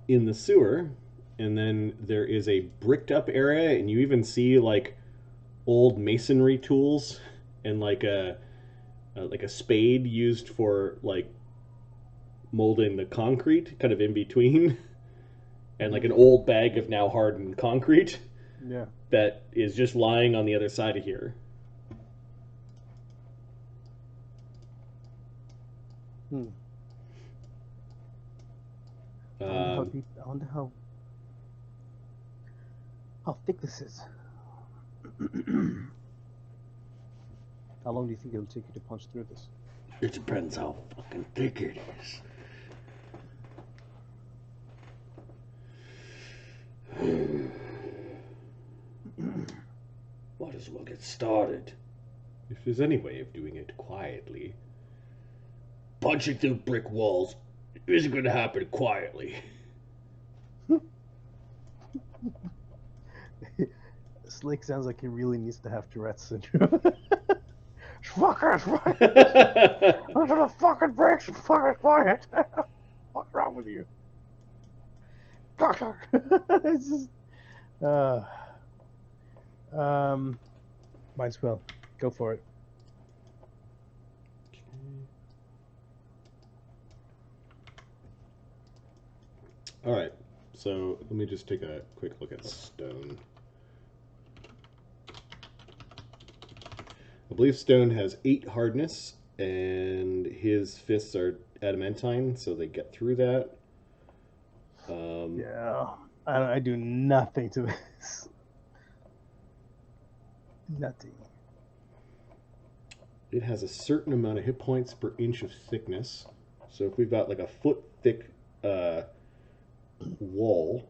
In the sewer, and then there is a bricked up area, and you even see, like, old masonry tools and like a spade used for, like, molding the concrete, kind of in between, and like an old bag of now hardened concrete. Yeah. That is just lying on the other side of here. I wonder how thick this is. How long do you think it'll take you to punch through this? It depends how fucking thick it is. Might as well get started. If there's any way of doing it quietly. Punching through brick walls isn't going to happen quietly. Slick sounds like he really needs to have Tourette's syndrome. Fuckers, right? Under the fucking bricks and fucking quiet. What's wrong with you? It's just, might as well go for it. All right, so let me just take a quick look at Stone. I believe Stone has 8 hardness, and his fists are adamantine, so they get through that. Yeah, I do nothing to this. Nothing. It has a certain amount of hit points per inch of thickness. So if we've got like a foot thick wall,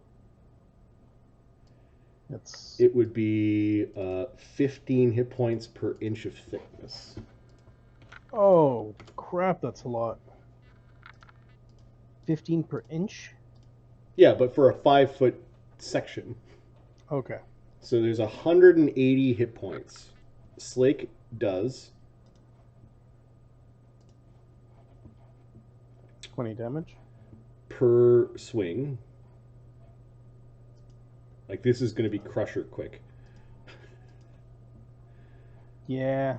That's It would be 15 hit points per inch of thickness. oh crap, that's a lot. 15 per inch? Yeah, but for a 5-foot section. Okay. So there's 180 hit points. Slake does 20 damage. per swing. Like, this is going to be crusher quick. Yeah.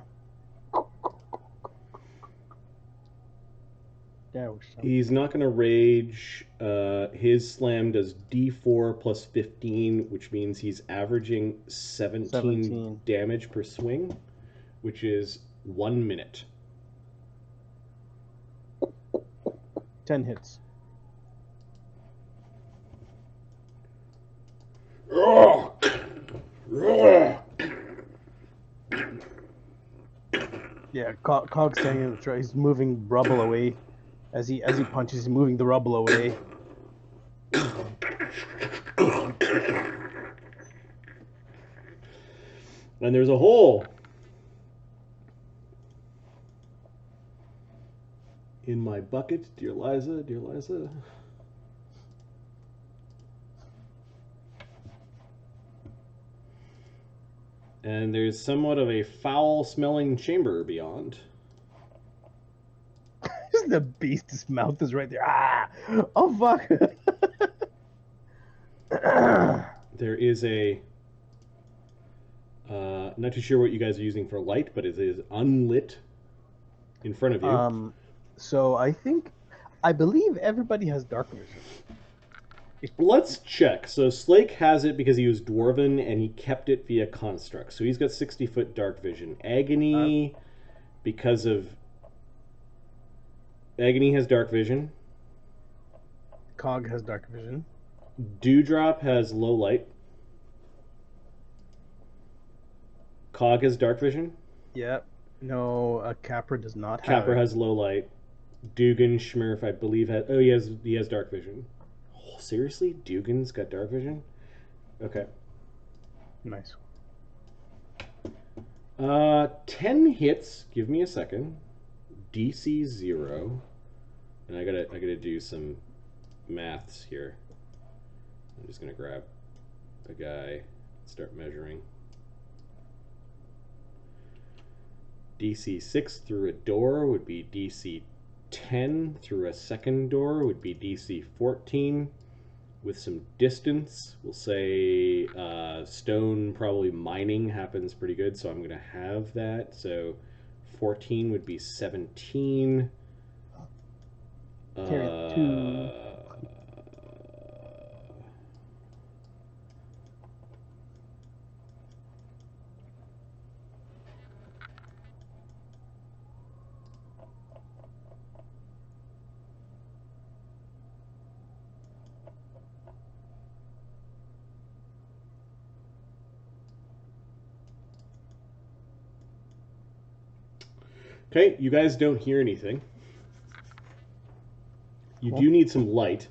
That was something. He's not going to rage. His slam does D4 plus 15, which means he's averaging 17 damage per swing, which is 1 minute. 10 hits. Yeah, Cog's standing in the tree. He's moving rubble away. As he punches, he's moving the rubble away. And there's a hole in my bucket, dear Liza, dear Liza. And there's somewhat of a foul-smelling chamber beyond. The beast's mouth is right there. Ah! Oh, fuck! There is a... not too sure what you guys are using for light, but it is unlit in front of you. So I believe everybody has dark vision. Let's check. So Slake has it because he was Dwarven and he kept it via construct. So he's got 60-foot dark vision. Agony, because of... Agony has dark vision. Cog has dark vision. Dewdrop has low light. Cog has dark vision. Yep. No, Capra does not have Capra it. has low light. Dugan Schmurf, I believe, has... Oh, he has dark vision. Oh, seriously? Dugan's got dark vision? Okay. Nice. 10 hits. Give me a second. DC 0. And I gotta do some maths here. I'm just gonna grab a guy and start measuring. DC 6 through a door would be DC 10. Through a second door would be DC 14. With some distance, we'll say stone, probably mining happens pretty good, so I'm gonna have that. So 14 would be 17. Carry 2. Okay, you guys don't hear anything. You do need some light.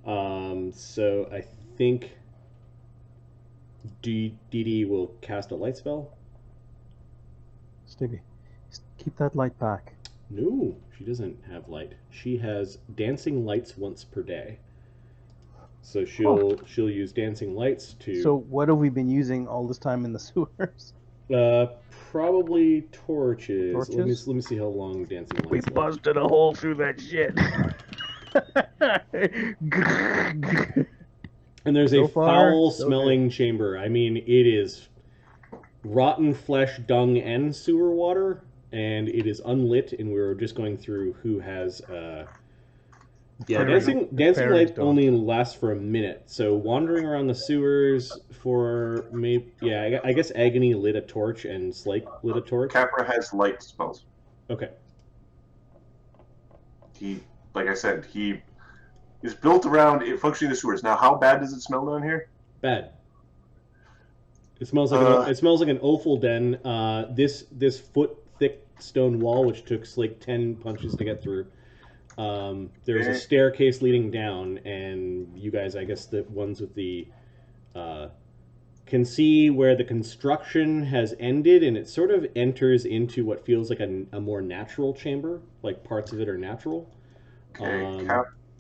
So I think DD will cast a light spell. Stevie, keep that light back. No, she doesn't have light. She has dancing lights once per day. So she'll use dancing lights to... So what have we been using all this time in the sewers? Probably torches. Torches? Let me see how long dancing lights We last. busted a hole through that shit. And there's So a far, foul-smelling chamber. I mean, it is rotten flesh, dung, and sewer water, and it is unlit. And we're just going through who has. Yeah, dancing light only lasts for a minute. So wandering around the sewers for maybe. Yeah, I guess Agony lit a torch and Slake lit a torch. Capra has light spells. Okay. He, like I said, he is built around it functioning in the sewers. Now, how bad does it smell down here? Bad. It smells like an offal den. This foot thick stone wall, which took like 10 punches to get through. There's a staircase leading down, and you guys, I guess the ones with the can see where the construction has ended, and it sort of enters into what feels like a more natural chamber. Like parts of it are natural. Okay,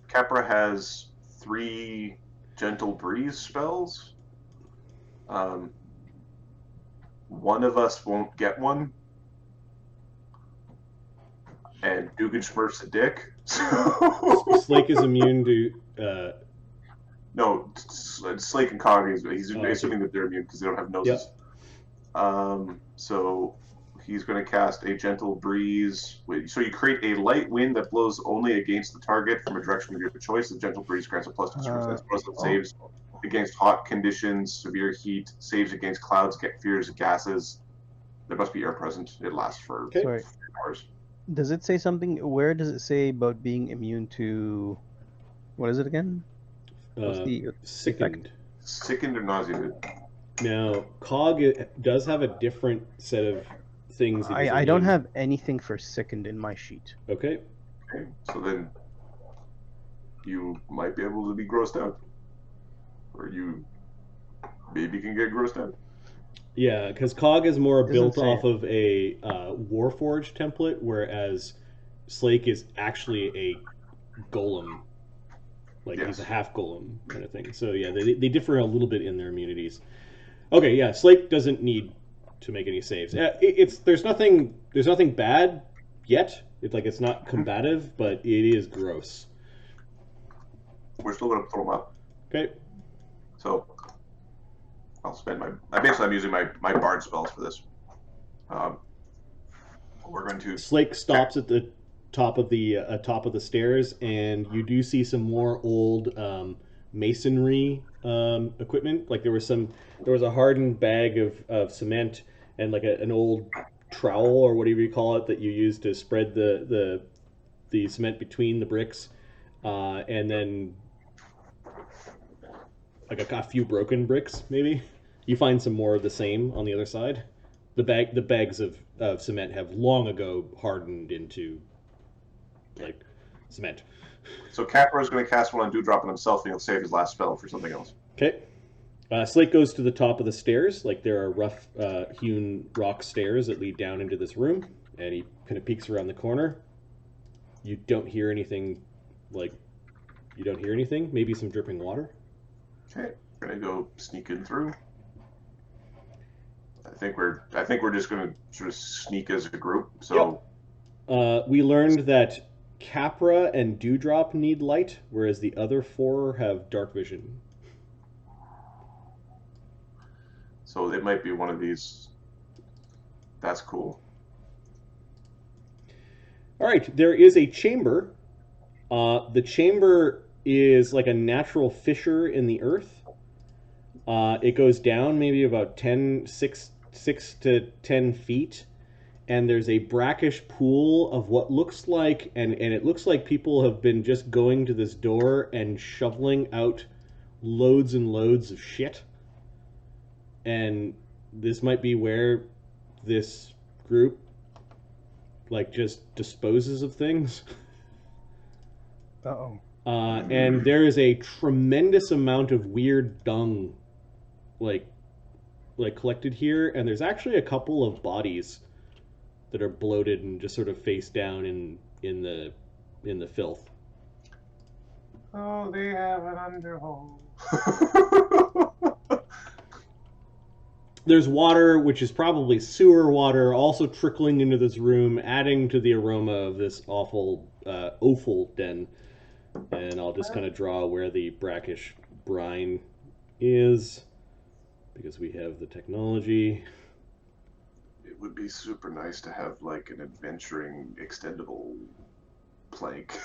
Capra has 3 gentle breeze spells. One of us won't get one, and Dugan Smurf's a dick. So Slake is immune to. No, Slake and Cog, he's okay. assuming that they're immune because they don't have noses. So he's going to cast a gentle breeze. So you create a light wind that blows only against the target from a direction of your choice. The gentle breeze grants a +2 circumstance bonus that saves against hot conditions, severe heat, saves against clouds, fears, gases. There must be air present. It lasts for Sorry. 3 hours. Does it say something? Where does it say about being immune to? What is it again? What's the Sickened. Sickened or nauseated? Now, Cog does have a different set of things. That I don't have anything for sickened in my sheet. Okay. Okay, so then you might be able to be grossed out. Or you maybe can get grossed out. Yeah, because Cog is more Doesn't built say off of a Warforged template, whereas Slake is actually a golem. Like, he's a half golem kind of thing. So, yeah, they differ a little bit in their immunities. Okay, yeah, Slake doesn't need to make any saves. There's nothing bad yet. It's not combative, but it is gross. We're still going to throw them up. Okay. So I'll spend I'm using my bard spells for this. We're going to. Slake stops at the top of the stairs, and you do see some more old masonry equipment. Like there was a hardened bag of cement and like an old trowel or whatever you call it that you use to spread the cement between the bricks, and then like a few broken bricks maybe. You find some more of the same on the other side. The bags of cement have long ago hardened into like cement. So Capra is going to cast one on Dewdrop on himself, and he'll save his last spell for something else. Okay. Slate goes to the top of the stairs. Like there are rough hewn rock stairs that lead down into this room, and he kind of peeks around the corner. You don't hear anything. Maybe some dripping water. Okay, we're going to go sneak in through. I think we're just going to sort of sneak as a group. So we learned that Capra and Dewdrop need light, whereas the other 4 have dark vision. So it might be one of these. That's cool. All right, there is a chamber. The chamber is like a natural fissure in the earth. It goes down maybe about 6 to 10 feet, and there's a brackish pool of what looks like, and it looks like people have been just going to this door and shoveling out loads and loads of shit. And this might be where this group like just disposes of things. Uh-oh. And there is a tremendous amount of weird dung like collected here, and there's actually a couple of bodies that are bloated and just sort of face down in the filth. Oh, they have an underhole. There's water, which is probably sewer water, also trickling into this room, adding to the aroma of this awful, offal den. And I'll just kind of draw where the brackish brine is, because we have the technology. It would be super nice to have like an adventuring extendable plank.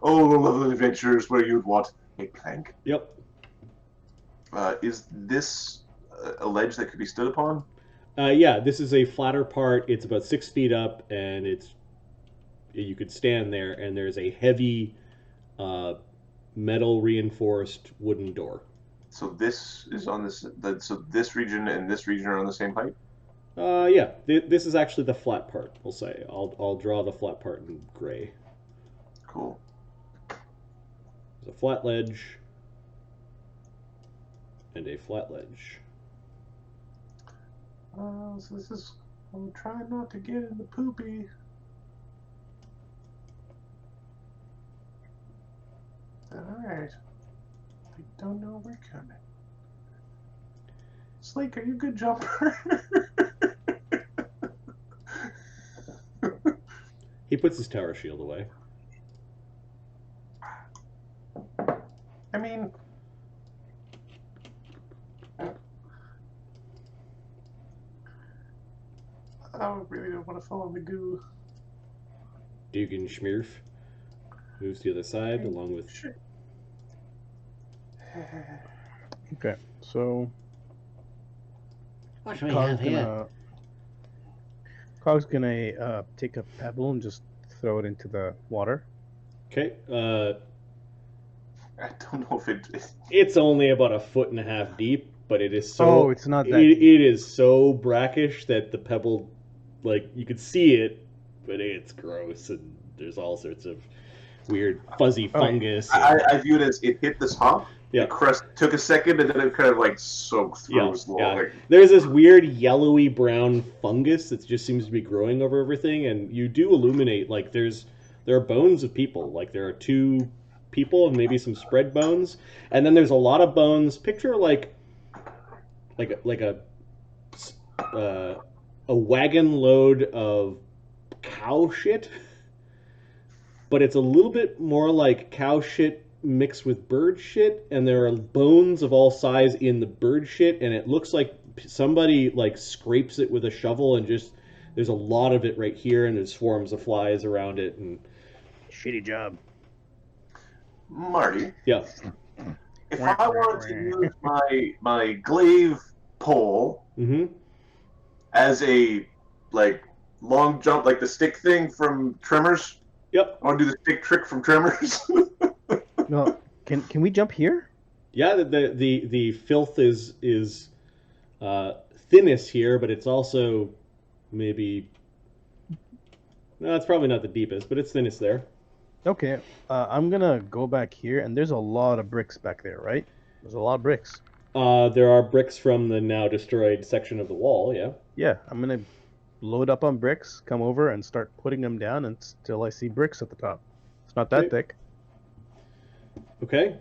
Oh, lovely adventures where you'd want a plank. Yep. Is this a ledge that could be stood upon? Yeah, this is a flatter part. It's about 6 feet up, and you could stand there, and there's a heavy metal reinforced wooden door. So this is on this. So this region and this region are on the same height. Yeah, this is actually the flat part. We'll say I'll draw the flat part in gray. Cool. There's a flat ledge. and a flat ledge. So this is. I'm trying not to get in the poopy. Alright. They don't know we're coming. Slake, are you a good jumper? He puts his tower shield away. I mean, I really don't want to fall in the goo. Dugan Schmierf moves to the other side along with. Okay, so What do we have here? Cog's gonna take a pebble and just throw it into the water. Okay. I don't know if it. It's only about 1.5 feet deep, but it is so. Oh, it's not that deep. It is so brackish that the pebble, like you could see it, but it's gross and there's all sorts of weird fuzzy fungus. I view it as it hit this hump. Yeah. The crust took a second and then it kind of like soaked through his log. There's this weird yellowy brown fungus that just seems to be growing over everything, and you do illuminate like there are bones of people. Like there are 2 people and maybe some spread bones, and then there's a lot of bones. Picture like a wagon load of cow shit, but it's a little bit more like cow shit mixed with bird shit, and there are bones of all size in the bird shit, and it looks like somebody like scrapes it with a shovel, and just there's a lot of it right here, and there's swarms of flies around it. And Shitty job. Marty, yeah, if I wanted to use my glaive pole as a like long jump, like the stick thing from Tremors. Yep. I want to do the stick trick from Tremors. No, can we jump here? Yeah, the filth is thinnest here, but it's also maybe no, it's probably not the deepest, but it's thinnest there. Okay, I'm gonna go back here, and there's a lot of bricks back there, right? There's a lot of bricks. There are bricks from the now destroyed section of the wall. Yeah. Yeah, I'm gonna load up on bricks, come over, and start putting them down until I see bricks at the top. It's not that thick. Okay.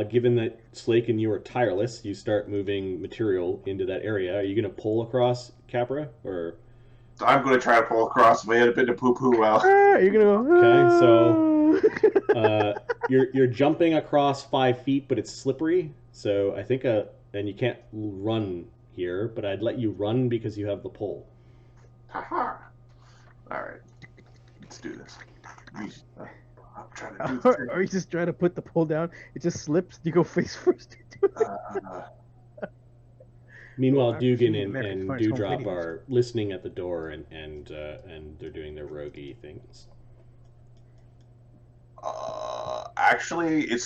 Given that Slake and you are tireless, you start moving material into that area. Are you going to pull across Capra, or? I'm going to try to pull across. If I had been to poo-poo well. You're gonna go. Okay, so you're jumping across 5 feet, but it's slippery. So I think and you can't run here, but I'd let you run because you have the pole. Haha. All right, let's do this. I'm trying to do this. Are you just trying to put the pole down? It just slips. You go face first. Meanwhile, I've Dugan seen and American Fire Dewdrop videos. are listening at the door, and they're doing their roguey things. Actually, it's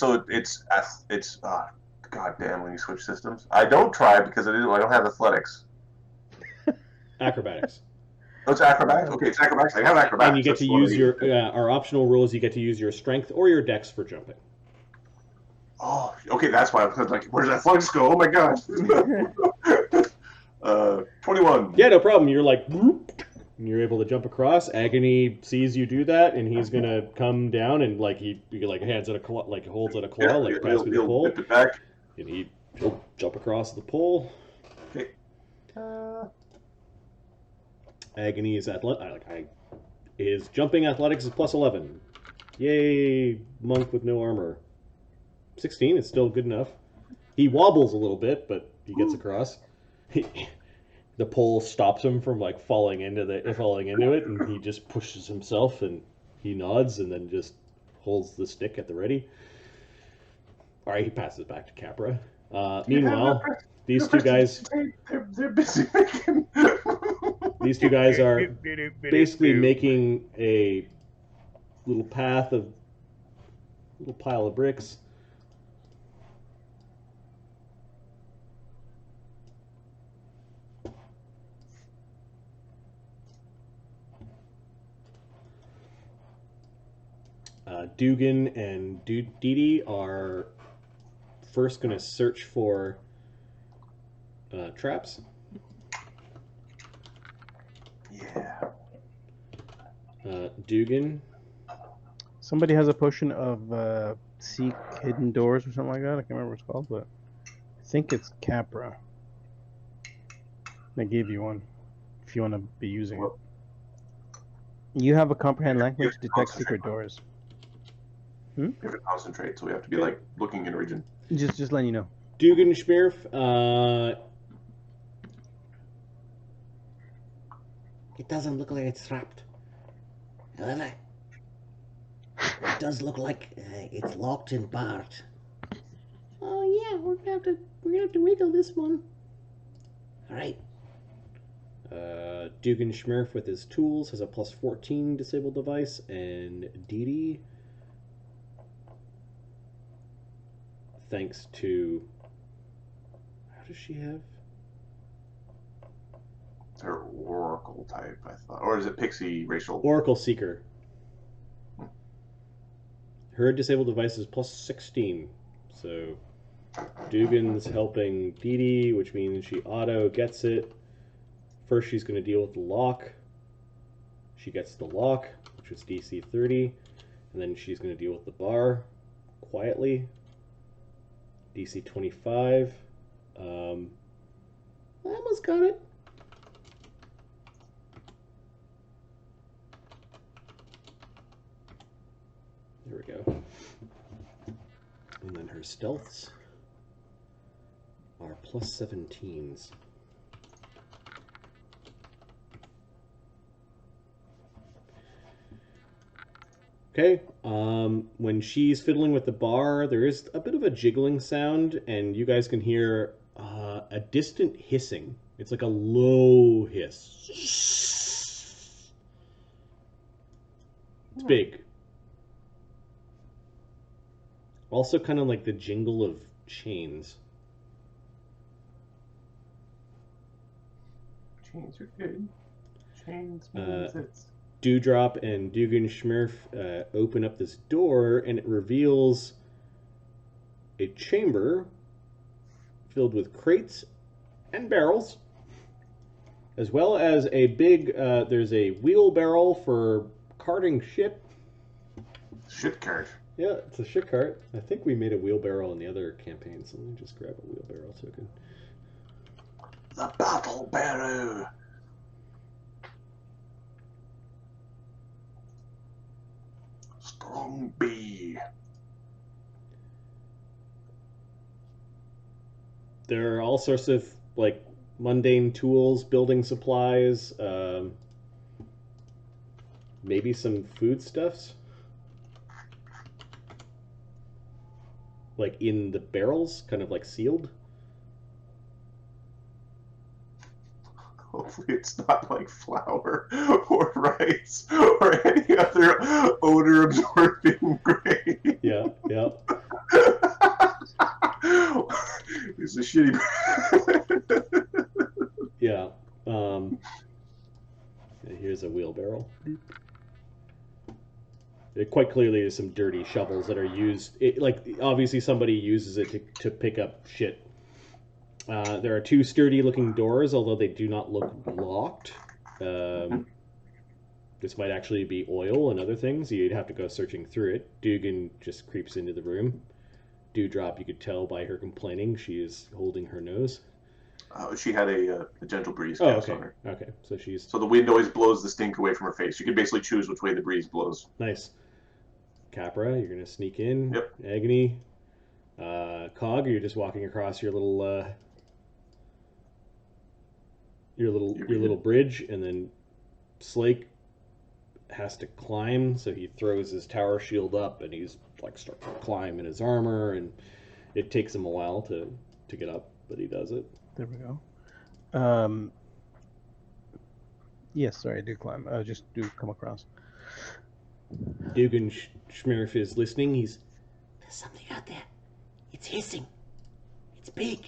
god damn when you switch systems. I don't try because I don't have athletics. Acrobatics. Oh, it's acrobatics. Okay, it's acrobatics. I have acrobatics. And you get to use your our optional rules. You get to use your strength or your dex for jumping. Oh, okay, that's why I was like, where's that flux go? Oh my god. 21. Yeah, no problem. You're like, whoop, and you're able to jump across. Agony sees you do that, and he's gonna come down and like he like hands at a claw, like holds at a claw, like pass me the pole, Whip it back. and he'll jump across the pole. Okay. Agony is his jumping athletics is +11. Yay, monk with no armor. 16 is still good enough. He wobbles a little bit, but he gets across. The pole stops him from like falling into it, and he just pushes himself, and he nods, and then just holds the stick at the ready. All right, he passes back to Capra. Meanwhile, these two guys. They're busy making. These two guys are basically making a little path of little pile of bricks. Dugan and Didi are first going to search for traps. Yeah. Dugan. Somebody has a potion of seek hidden doors or something like that. I can't remember what it's called, but I think it's Capra. I gave you one if you want to be using it. Well, You have a comprehend language to detect concentrate secret on it. doors. We have to concentrate, so we have to be like looking in region. Just letting you know. Dugan Schmirf. It doesn't look like it's trapped. However, it does look like it's locked and barred. Oh yeah, we're gonna have to wiggle this one. All right. Dugan Schmirf with his tools has a plus 14 disabled device, and Dee Dee, thanks to, how does she have? They're Oracle type, I thought. Or is it Pixie racial? Oracle Seeker. Her disabled device is plus 16. So Dugan's helping Dee Dee, which means she auto gets it. First, she's going to deal with the lock. She gets the lock, which is DC 30. And then she's going to deal with the bar quietly. DC 25. I almost got it. There we go. And then her stealths are plus 17s. Okay, when she's fiddling with the bar, there is a bit of a jiggling sound, and you guys can hear a distant hissing. It's like a low hiss. It's big. Also kind of like the jingle of chains. Chains are good. Chains means it's... Dewdrop and Dugan Schmirf open up this door, and it reveals a chamber filled with crates and barrels, as well as a big, there's a wheelbarrow for carting shit. Shit cart. Yeah, it's a shit cart. I think we made a wheelbarrow in the other campaign, so let me just grab a wheelbarrow token. The battle barrow. Strong B. There are all sorts of like mundane tools, building supplies, maybe some foodstuffs, like in the barrels, kind of like sealed. Hopefully it's not like flour or rice or any other odor-absorbing grain. Yeah, yeah. It's a shitty... Yeah. Here's a wheelbarrow. Quite clearly, there's some dirty shovels that are used. Like obviously, somebody uses it to pick up shit. There are two sturdy-looking doors, although they do not look locked. This might actually be oil and other things. You'd have to go searching through it. Dugan just creeps into the room. Dewdrop, you could tell by her complaining, she is holding her nose. She had a gentle breeze Oh, cast okay. on her. Okay, so she's So the wind always blows the stink away from her face. You can basically choose which way the breeze blows. nice. Capra, you're gonna sneak in. Yep. Agony. Cog, you're just walking across your little bridge, and then Slake has to climb, so he throws his tower shield up, and he's like starting to climb in his armor, and it takes him a while to get up, but he does it. There we go. Yes, sorry, I did climb. Just do come across. Dugan Schmirf is listening. He's There's something out there. It's hissing. It's big.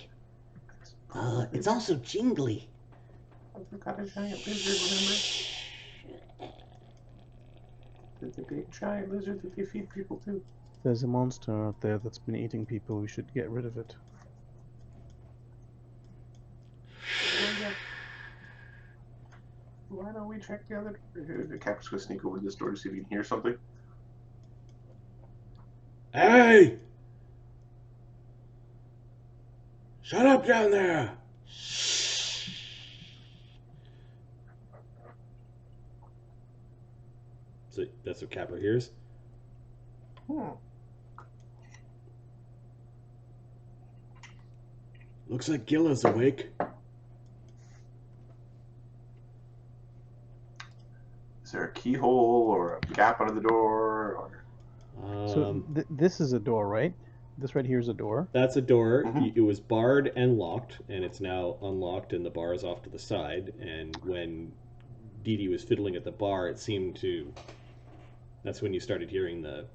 It's also jingly. We've got a giant lizard, remember? There's a big giant lizard that they feed people to. There's a monster out there that's been eating people. We should get rid of it. Why don't we check the other door? The Cap's gonna sneak over this door to see if he can hear something. Hey! Shut up down there! So that's what Capra hears. Looks like Gilla's awake. Is there a keyhole or a gap under the door? Or... So this is a door, right? This right here is a door. That's a door. Mhm. It was barred and locked, and it's now unlocked, and the bar is off to the side. And when Dee Dee was fiddling at the bar, it seemed to. That's when you started hearing the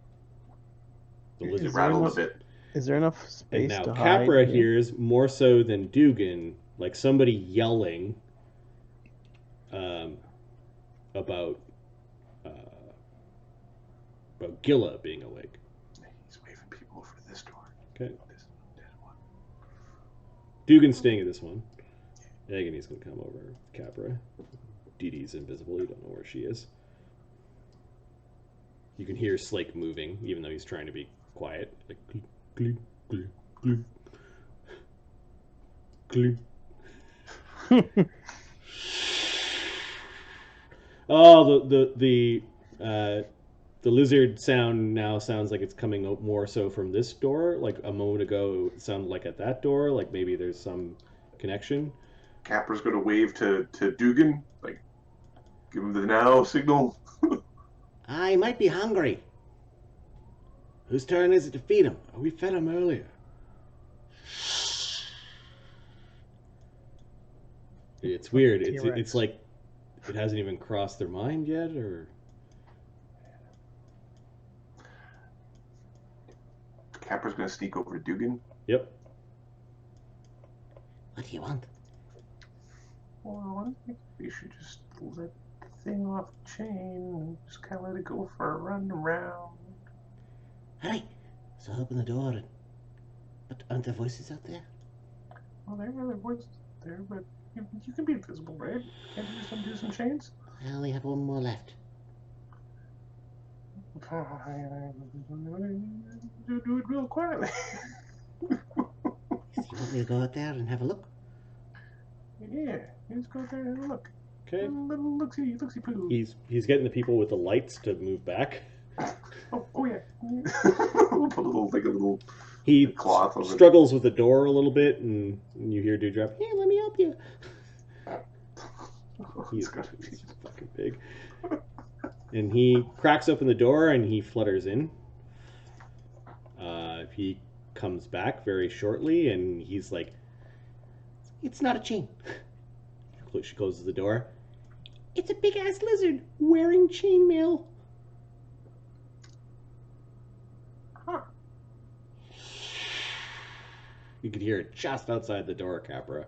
It lizard. rattled a enough- bit. Is there enough And space now to hide? Capra here? hears more so than Dugan, like somebody yelling about Gilla being awake. He's waving people over to this door. Okay. This one. Dugan's staying at this one. Agony's gonna come over. Capra. Dee Dee's invisible. You don't know where she is. You can hear Slake moving, even though he's trying to be quiet. Like gloop, gloop, gloop, gloop, gloop. Oh, the lizard sound now sounds like it's coming more so from this door. Like a moment ago, it sounded like at that door. Like maybe there's some connection. Capra's gonna wave to Dugan, like give him the now signal. I might be hungry. Whose turn is it to feed him? We fed him earlier. It's weird. It's T-Rex. like it hasn't even crossed their mind yet, or Capra's gonna sneak over to Dugan. yep. What do you want? Well, I think we should just let the thing off the chain and just kind of let it go for a run around. All right. So open the door. But aren't there voices out there? Well, there are other voices there, but you can be invisible, right? Can't you just undo some chains? I only have one more left. Do it real quietly. Do you want me to go out there and have a look? Yeah, let's go there and have a look. Okay. Little looksy poo. He's getting the people with the lights to move back. Oh yeah. We'll put a little He cloth over struggles with the door a little bit, and you hear Dewdrop. Hey, let me help you. It's gotta be. He's fucking big. And he cracks open the door and he flutters in. He comes back very shortly and he's like, It's not a chain. she closes the door. It's a big ass lizard wearing chainmail. Huh. You could hear it just outside the door, Capra.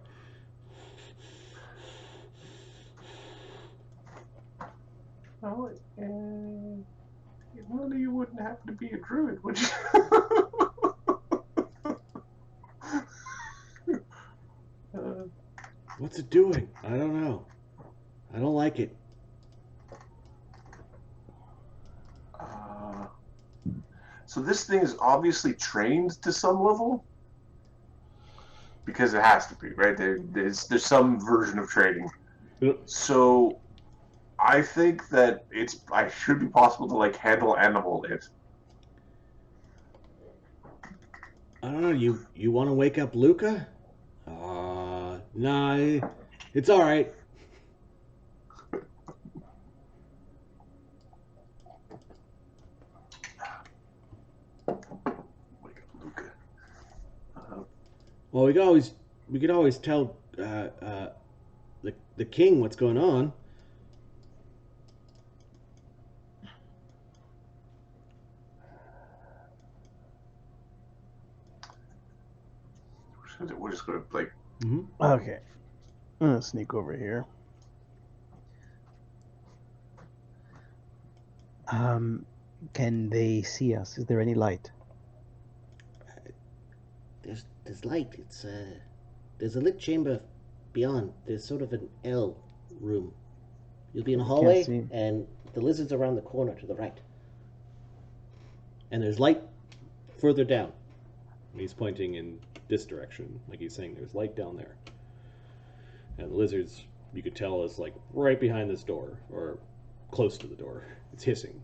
Well, one of you wouldn't happen to be a druid, would you? What's it doing? I don't know. I don't like it. So this thing is obviously trained to some level, because it has to be, right? There's some version of training. Yep. So I think that I should be possible to like handle animal it. I don't know. You want to wake up Luca? Nah. It's all right. Wake up, Luca. Well, we could always tell the king what's going on. We're just gonna like. Okay. I'm gonna sneak over here. Can they see us? Is there any light? There's light. There's a lit chamber beyond. There's sort of an L room You'll be in a hallway, see. and the lizard's around the corner to the right. And there's light further down. He's pointing in this direction, like he's saying there's light down there. And the lizard's, you could tell, is like right behind this door, or close to the door. It's hissing.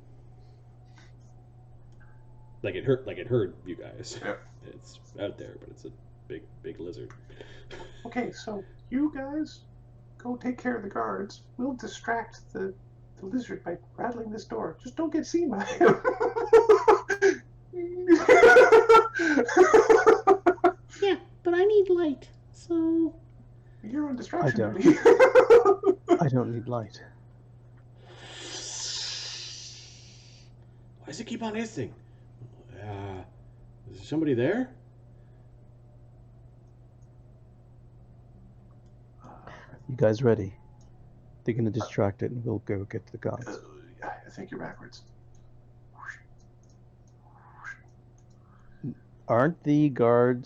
Like it heard you guys. Yep. It's out there, but it's a big lizard. Okay, so you guys go take care of the guards. We'll distract the lizard by rattling this door. Just don't get seen by him. Yeah, but I need light, so... You're on distraction I don't. duty. I don't need light. Why does it keep on hissing? Is there somebody there? You guys ready? They're gonna distract it, and we'll go get the guards. I think you're backwards. Aren't the guard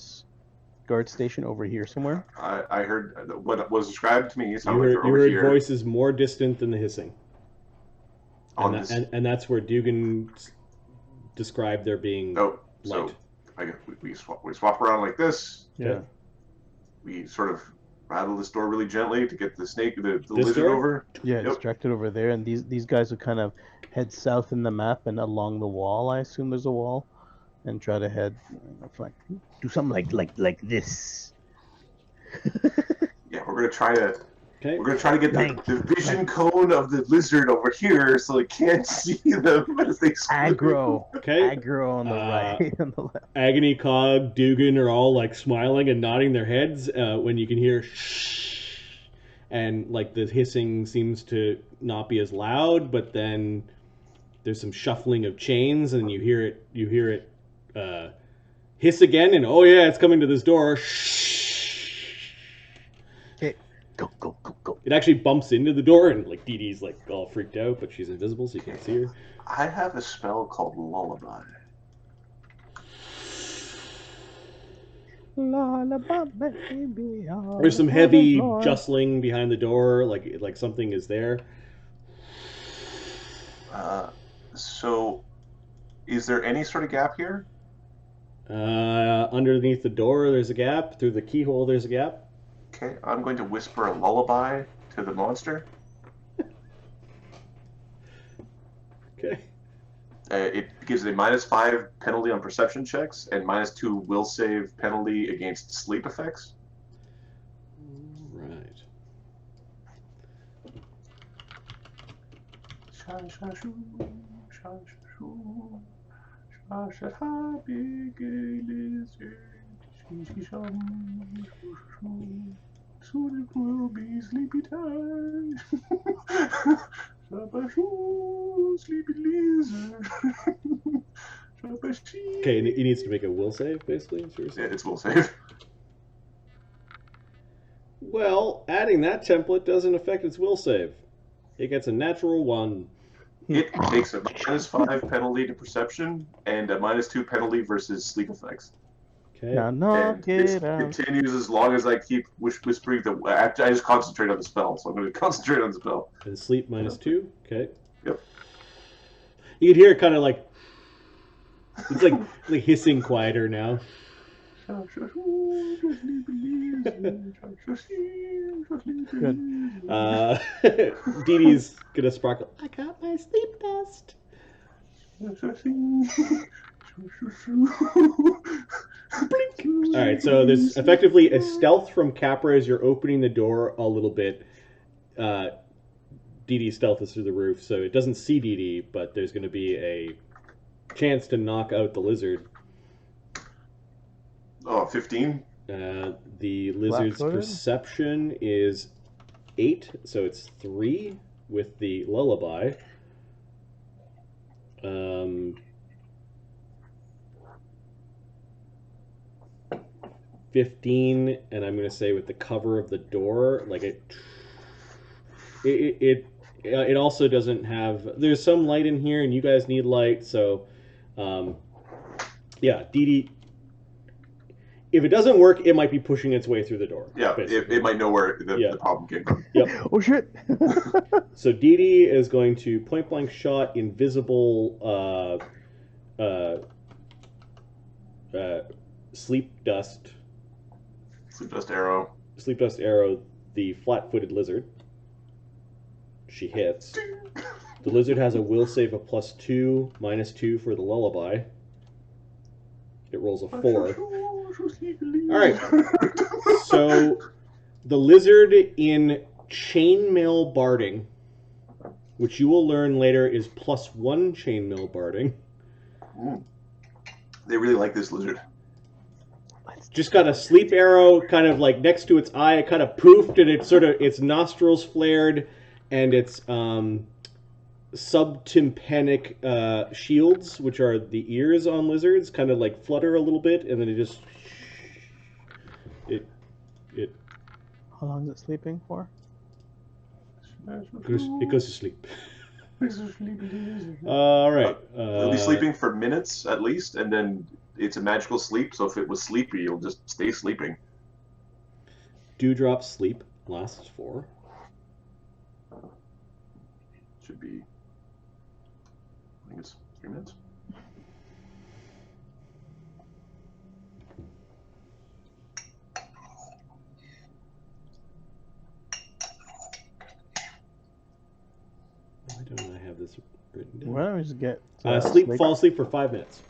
station over here somewhere? I heard what was described to me. You Sounded like heard, they're over here. voices more distant than the hissing. On And, this. and that's where Dugan described there being Oh, light. so we swap around like this. Yeah. We sort of rattle this door really gently to get the snake, the This lizard door? over. Yeah, Yep. distracted over there, and these guys would kind of head south in the map and along the wall. I assume there's a wall, and try to head, like do something like this. Yeah, we're gonna try to Okay. get the vision cone of the lizard over here, so it can't see them as they scream. Aggro on the Uh, right, on the left. Agony, Cog, Dugan are all like smiling and nodding their heads when you can hear shh, and like the hissing seems to not be as loud, but then there's some shuffling of chains, and you hear it hiss again, and oh yeah, it's coming to this door. Shh. Okay, go. It actually bumps into the door, and like Dee Dee's like all freaked out, but she's invisible, so you can't see her. I have a spell called Lullaby. Lullaby, baby. There's some heavy jostling behind the door, like something is there. So, is there any sort of gap here? Underneath the door, there's a gap. Through the keyhole, there's a gap. Okay, I'm going to whisper a lullaby to the monster. Okay. It gives a -5 penalty on perception checks and -2 will save penalty against sleep effects. Right. Soon it will be sleepy time. Sleepy lizard. Okay, and he needs to make a will save, basically. Seriously. Yeah, it's will save. Well, adding that template doesn't affect its will save. It gets a natural 1. It takes a -5 penalty to perception and a -2 penalty versus sleep effects. Okay. Now And knock it it out. continues as long as I keep whispering the. I just concentrate on the spell, so I'm going to concentrate on the spell. And sleep -2. Okay. Yep. You can hear it kind of like it's like hissing quieter now. Good. Dee Dee's gonna sparkle. I got my sleep vest. All right, so there's effectively a stealth from Capra as you're opening the door a little bit. Dee Dee's stealth is through the roof, so it doesn't see Dee Dee, but there's going to be a chance to knock out the lizard. Oh, 15? The lizard's Flat-footed? perception is 8, so it's 3 with the lullaby. 15, and I'm going to say with the cover of the door, like it also doesn't have. There's some light in here, and you guys need light, so yeah, Dee Dee. if it doesn't work, it might be pushing its way through the door. Yeah, basically. it might know where the, Yeah. the problem came from. Yep. Oh shit! So Dee Dee is going to point blank shot invisible sleep dust arrow. the flat-footed lizard. She hits. The lizard has a will save of +2, -2 for the lullaby. It rolls a 4. All right. So the lizard in chainmail barding, which you will learn later is +1 chainmail barding. They really like this lizard. Just got a sleep arrow kind of like next to its eye. It kind of poofed, and it's sort of its nostrils flared, and its subtympanic shields, which are the ears on lizards, kind of like flutter a little bit, and then it just it How long is it sleeping for? it goes to sleep. All right. It'll be sleeping for minutes at least, and then it's a magical sleep. So if it was sleepy, you'll just stay sleeping. Dewdrop sleep lasts for. Should be. I think it's 3 minutes. Why don't I have this written down? Why don't we just get Fall asleep for 5 minutes.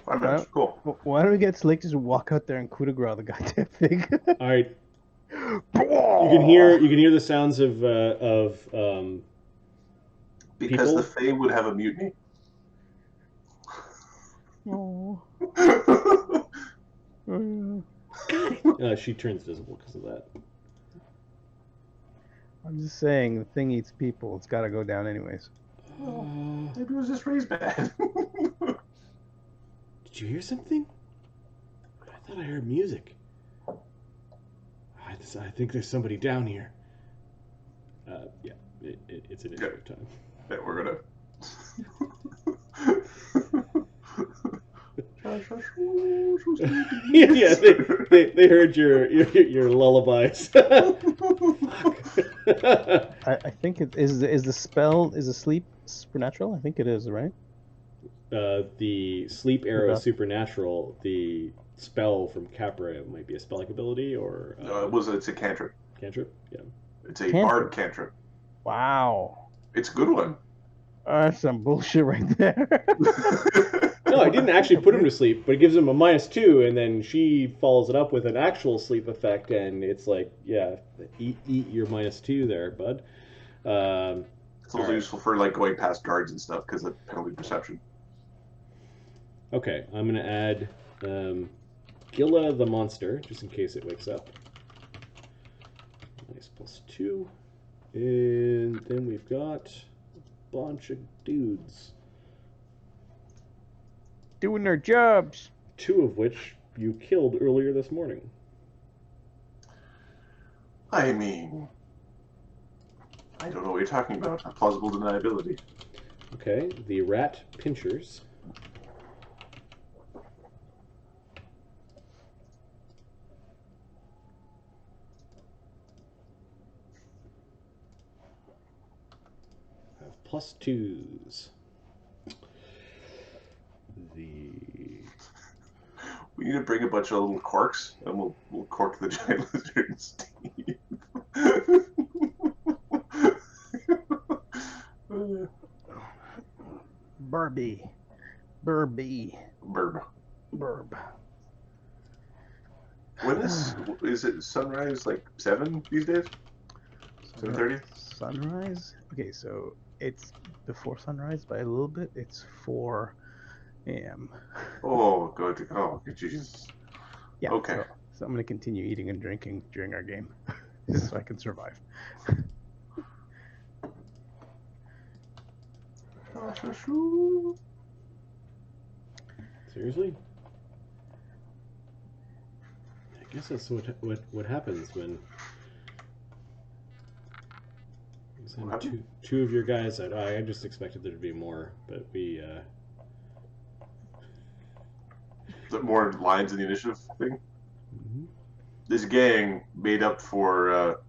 5 minutes. Cool. Why don't we get Slick to just walk out there and coup de grace the goddamn thing? All right. You can hear the sounds of Because people? the Fae would have a mutiny. Oh. She turns visible because of that. I'm just saying, the thing eats people. It's got to go down anyways. Maybe it was just raised bad. Did you hear something? I thought I heard music. I think there's somebody down here. Yeah, it's an initiative time. Yeah, we're gonna. Yeah, they heard your lullabies. I think it is the spell is a sleep supernatural. I think it is, right? The sleep arrow Yeah. is supernatural. The spell from Capra might be a spell-like ability or It's a cantrip. cantrip. Yeah. It's a Cantrip. bard cantrip. Wow, It's a good one. that's some bullshit right there. No, I didn't actually put him to sleep, but it gives him a -2, and then she follows it up with an actual sleep effect, and it's like, yeah, eat your -2 there, bud. It's also useful for like going past guards and stuff because of penalty perception. Okay, I'm gonna add Gilla the monster just in case it wakes up. Nice +2, and then we've got a bunch of dudes. Doing their jobs. 2 of which you killed earlier this morning. I mean, I don't know what you're talking about. A plausible deniability. Okay, the rat pinchers. Have +2s. We need to bring a bunch of little corks, and we'll cork the giant lizard's teeth. Burby. Burb. When is it sunrise like 7 these days? 7:30? Sunrise? Okay, so it's before sunrise by a little bit. It's 4 a.m. Oh, good. Oh, Jesus. Yeah. Okay. So I'm going to continue eating and drinking during our game just so I can survive. Seriously? I guess that's what happens when you send What happened? two of your guys out. I just expected there to be more, but we Is there more lines in the initiative thing? Mhm. This gang made up for.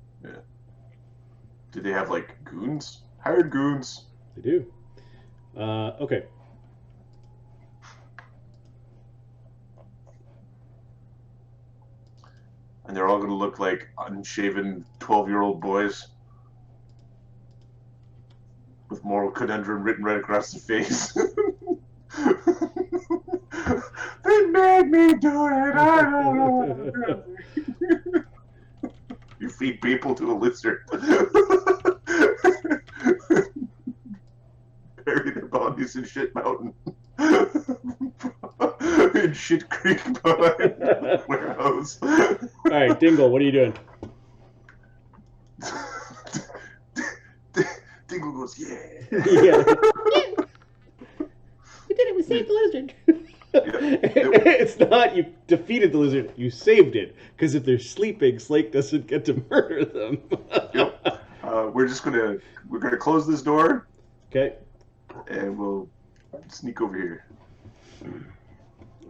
Do they have like goons? Hired goons. They do. Okay. And they're all going to look like unshaven 12-year-old boys with moral conundrum written right across the face. They made me do it. I don't know what I'm doing. You feed people to a lizard. Bury their bodies in Shit Mountain. In Shit Creek behind the warehouse. All right, Dingle, what are you doing? Dingle goes, yeah. Yeah. We did it. We saved the lizard. It's not you defeated the lizard, you saved it. Because if they're sleeping, Slake doesn't get to murder them. Yep. We're gonna close this door Okay. and we'll sneak over here.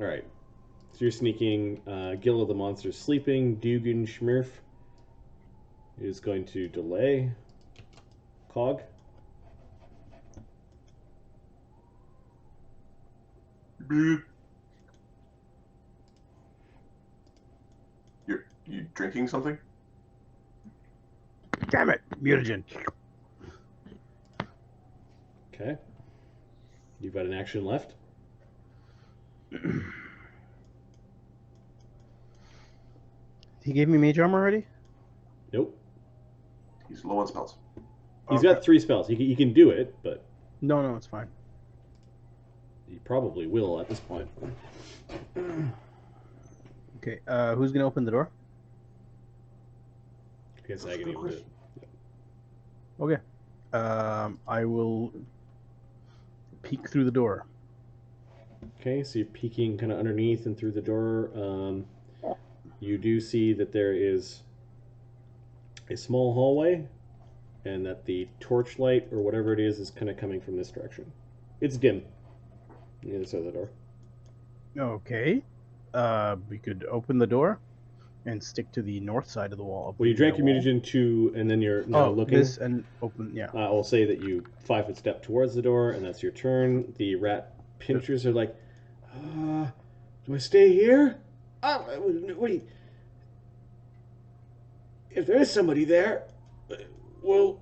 All right. So you're sneaking. Gil of the monster's sleeping. Dugan Schmurf is going to delay. Cog. Beep. You drinking something? Damn it, mutagen. Okay. You've got an action left. He gave me mage armor already? Nope. He's low on spells. He's Okay. got 3 spells. He can do it, but No, it's fine. he probably will at this point. Okay, who's gonna open the door? I guess I can even do it. Okay. I will peek through the door. Okay, so you're peeking kind of underneath and through the door. You do see that there is a small hallway, and that the torchlight or whatever it is kind of coming from this direction. It's dim on the other side of the door. Okay. We could open the door and stick to the north side of the wall. Well, you drank your wall. mutagen too, and then you're now looking. This and open, yeah. I'll say that you 5-foot step towards the door, and that's your turn. The rat pinchers are like, do I stay here? What do you... If there is somebody there, well...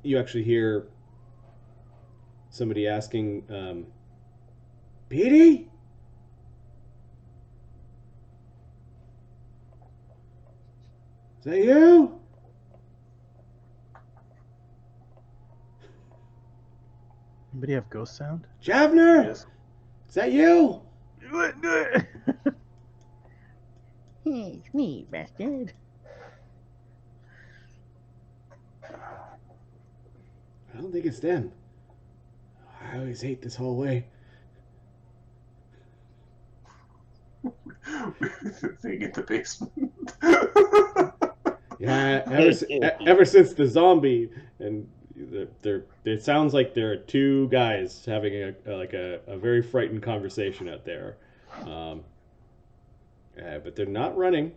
You actually hear somebody asking, Petey? Is that you? Anybody have ghost sound? Javner? Yes. Is that you? Hey, it's me, bastard. I don't think it's them. I always hate this hallway. The thing in the basement. Yeah, ever since the zombie, and it sounds like there are 2 guys having a very frightened conversation out there, but they're not running.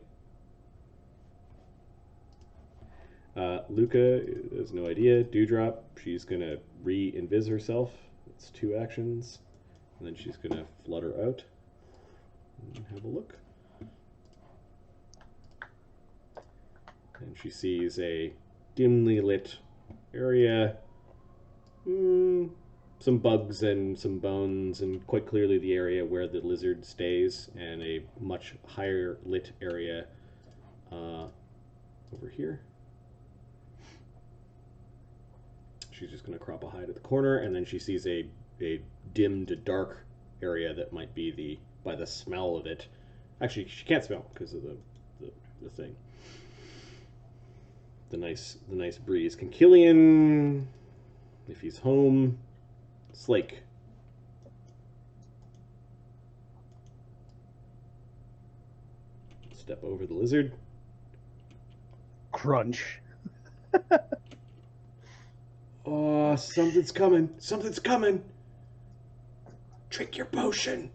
Luca has no idea. Dewdrop, she's gonna re-invis herself. It's 2 actions, and then she's gonna flutter out and have a look. And she sees a dimly lit area, some bugs and some bones, and quite clearly the area where the lizard stays, and a much higher lit area over here. She's just going to crop a hide at the corner, and then she sees a dim to dark area that might be by the smell of it. Actually, she can't smell because of the thing. The nice breeze. Concilian, if he's home. Slake. Step over the lizard. Crunch. Oh, something's coming. Something's coming. Drink your potion.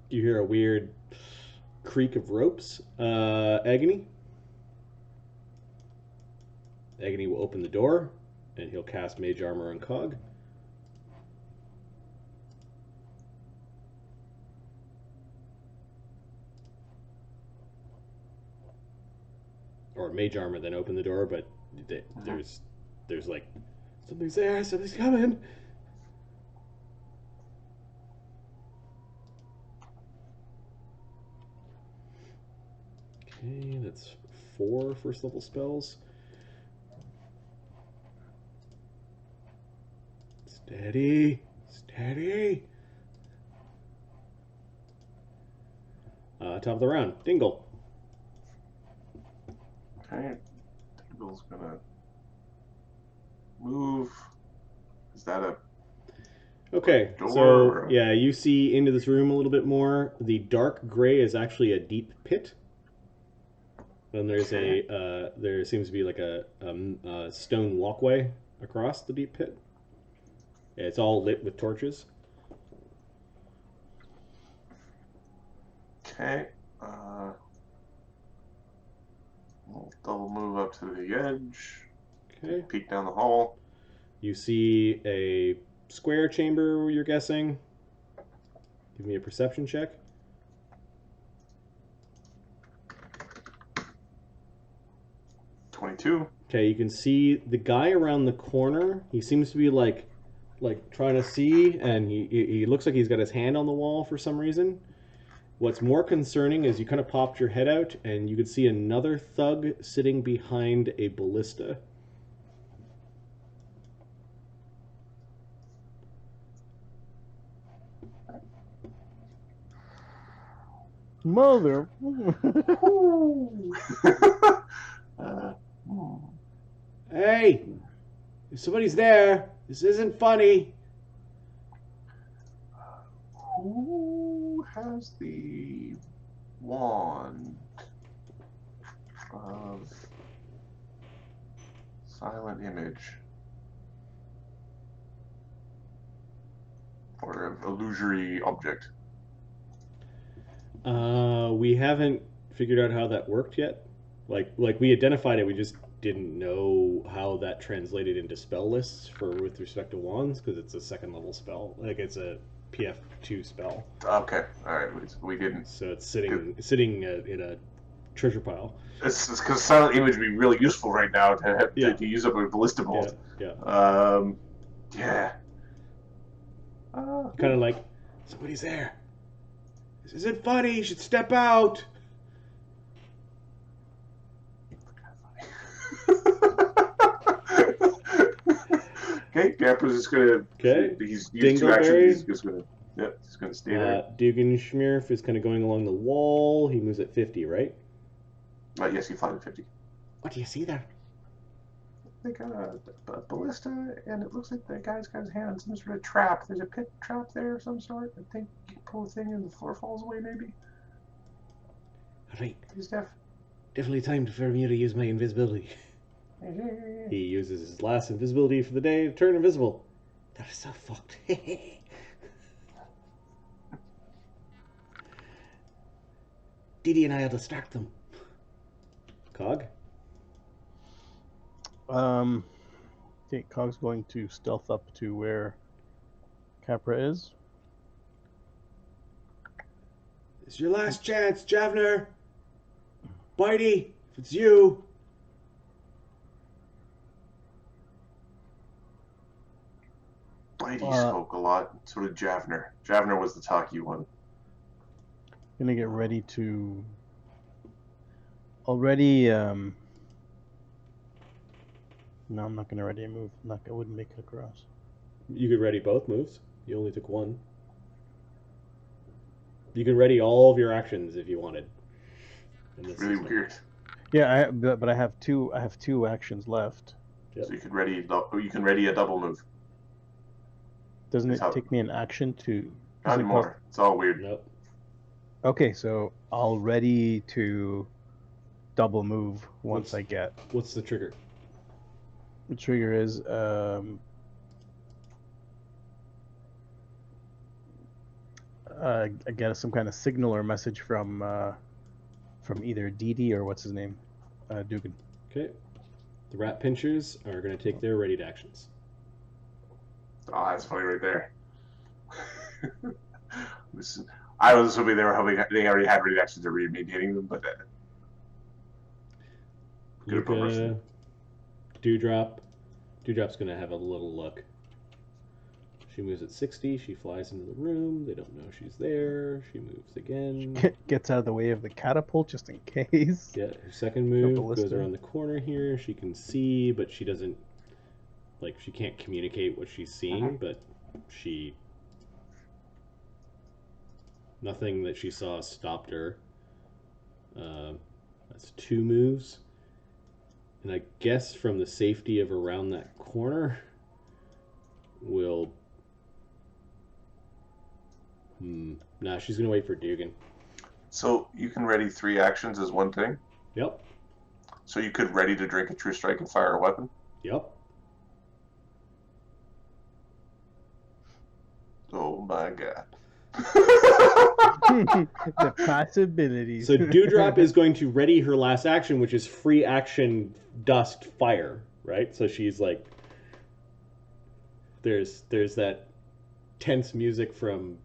You hear a weird creak of ropes. Agony. Agony will open the door, and he'll cast Mage Armor on Cog. Or Mage Armor, then open the door, but there's like, something's there, something's coming. Okay, that's 4 first level spells. Steady, steady. Top of the round, Dingle. Okay. Dingle's gonna move. Is that a Okay, door so or a- yeah, you see into this room a little bit more. The dark gray is actually a deep pit. And there's there seems to be like a stone walkway across the deep pit. It's all lit with torches. okay? We'll double move up to the edge. Okay. Peek down the hall. You see a square chamber, you're guessing. Give me a perception check. .22. Okay, you can see the guy around the corner. He seems to be like trying to see, and he looks like he's got his hand on the wall for some reason. What's more concerning is you kind of popped your head out, and you could see another thug sitting behind a ballista. Mother. Hey, if somebody's there, this isn't funny. Who has the wand of silent image? Or an illusory object? We haven't figured out how that worked yet. Like we identified it, we just didn't know how that translated into spell lists with respect to wands, because it's a second level spell. Like it's a PF2 spell. Okay, alright, we didn't. So it's sitting in a treasure pile. It's because silent image would be really useful right now to have to use up a ballista bolt. Yeah. Yeah. Kind of like, somebody's there. This isn't funny. You should step out. Okay, Gapper's just gonna. Okay. He's used 2 actions. Dingleberry. He's just gonna. Yep, he's gonna stay there. Dugan Schmierf is kind of going along the wall. He moves at 50, right? Yes, he flies at 50. What do you see there? They got a ballista, and it looks like the guy's got his hand on some sort of trap. There's a pit trap there of some sort. I think you pull the thing and the floor falls away, maybe. All right, He's deaf. definitely time for me to use my invisibility. He uses his last invisibility for the day to turn invisible. That is so fucked. Didi and I'll distract them. Cog? Okay, Cog's going to stealth up to where Capra is. It's your last chance, Javner. Bitey, if it's you. Bitey spoke a lot. So did Javner. Javner was the talky one. Gonna get ready to. Already. No, I'm not gonna ready a move. I wouldn't make it across. You could ready both moves. You only took one. You can ready all of your actions if you wanted. Really weird. Yeah, but I have two. I have 2 actions left. Yep. So you could ready. You can ready a double move. Doesn't it How- take me an action to? Not doesn't it cost- anymore. It's all weird. Nope. Okay, so I'll ready to double move once I get. What's the trigger? The trigger is get some kind of signal or message from either Dee Dee or what's his name, Dugan. Okay. The rat pinchers are going to take their ready to actions. Oh, that's funny right there. I was assuming they already had ready actions to read maintaining them, but good person. Dewdrop's going to have a little look. She moves at 60. She flies into the room. They don't know she's there. She moves again. Gets out of the way of the catapult just in case. Yeah, her second move ballista. goes around the corner here. She can see, but she doesn't, like, she can't communicate what she's seeing, but she, nothing that she saw stopped her. That's 2 moves. And I guess from the safety of around that corner, we'll... Nah, she's going to wait for Dugan. So you can ready 3 actions as one thing? Yep. So you could ready to drink a true strike and fire a weapon? Yep. Oh my god. The possibilities. So Dewdrop is going to ready her last action, which is free action dust fire, right? So she's like, there's that tense music from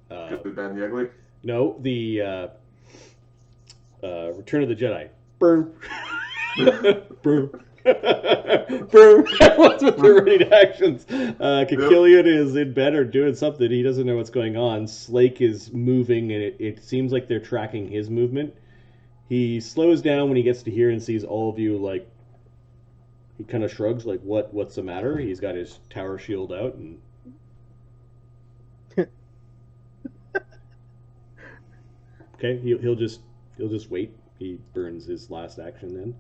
Good, the bad, and the ugly? no, the Return of the Jedi. Burn. Burn. Burn. What's with the ready actions? Kikilian is in bed or doing something. He doesn't know what's going on. Slake is moving, and it seems like they're tracking his movement. He slows down when he gets to here and sees all of you, like, he kind of shrugs, like, what's the matter? He's got his tower shield out, and okay, he'll just wait. He burns his last action then.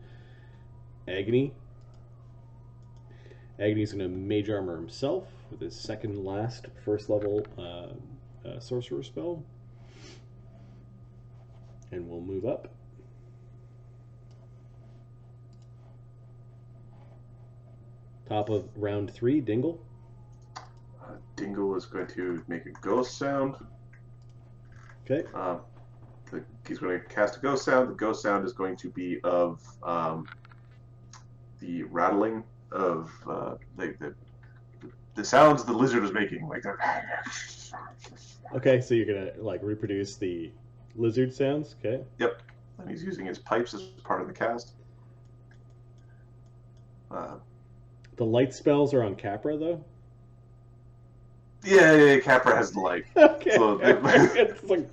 Agony's going to mage armor himself with his second last first level sorcerer spell, and we'll move up. Top of round 3, Dingle. Dingle is going to make a ghost sound. Okay. He's going to cast a ghost sound. The ghost sound is going to be of the rattling of the sounds the lizard was making, like that. Okay, so you're gonna like reproduce the lizard sounds. Okay. Yep, and he's using his pipes as part of the cast. The light spells are on Capra though. Yeah, Capra has the light. Okay. So It's like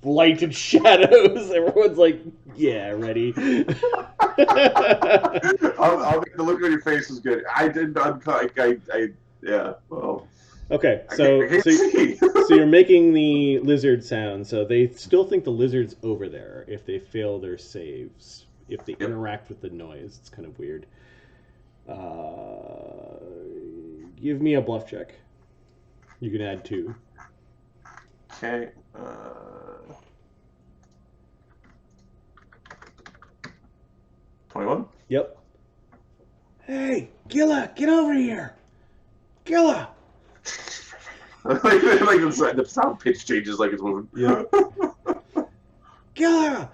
light and shadows. Everyone's like, yeah, ready. I'll the look on your face is good. I didn't yeah. Well. Okay, I so can't see. so you're making the lizard sound. So they still think the lizard's over there if they fail their saves. If they interact with the noise, it's kind of weird. Give me a bluff check. You can add 2. Okay. 21? Yep. Hey, Gilla, get over here! Gilla! like the sound pitch changes like it's moving. Yeah. Gilla!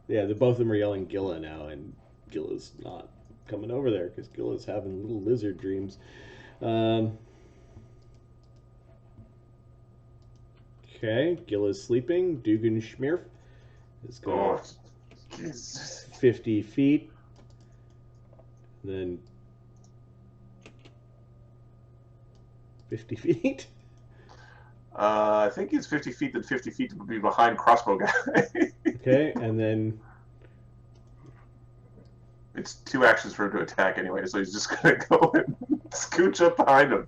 Yeah, both of them are yelling Gilla now, and Gilla's not coming over there because Gilla's having little lizard dreams. Okay, Gilla's sleeping. Dugan Schmirf is going Oh, Jesus. 50 feet. Then 50 feet. I think it's 50 feet, then 50 feet to be behind crossbow guy. Okay, and then It's 2 actions for him to attack anyway, so he's just gonna go and scooch up behind him.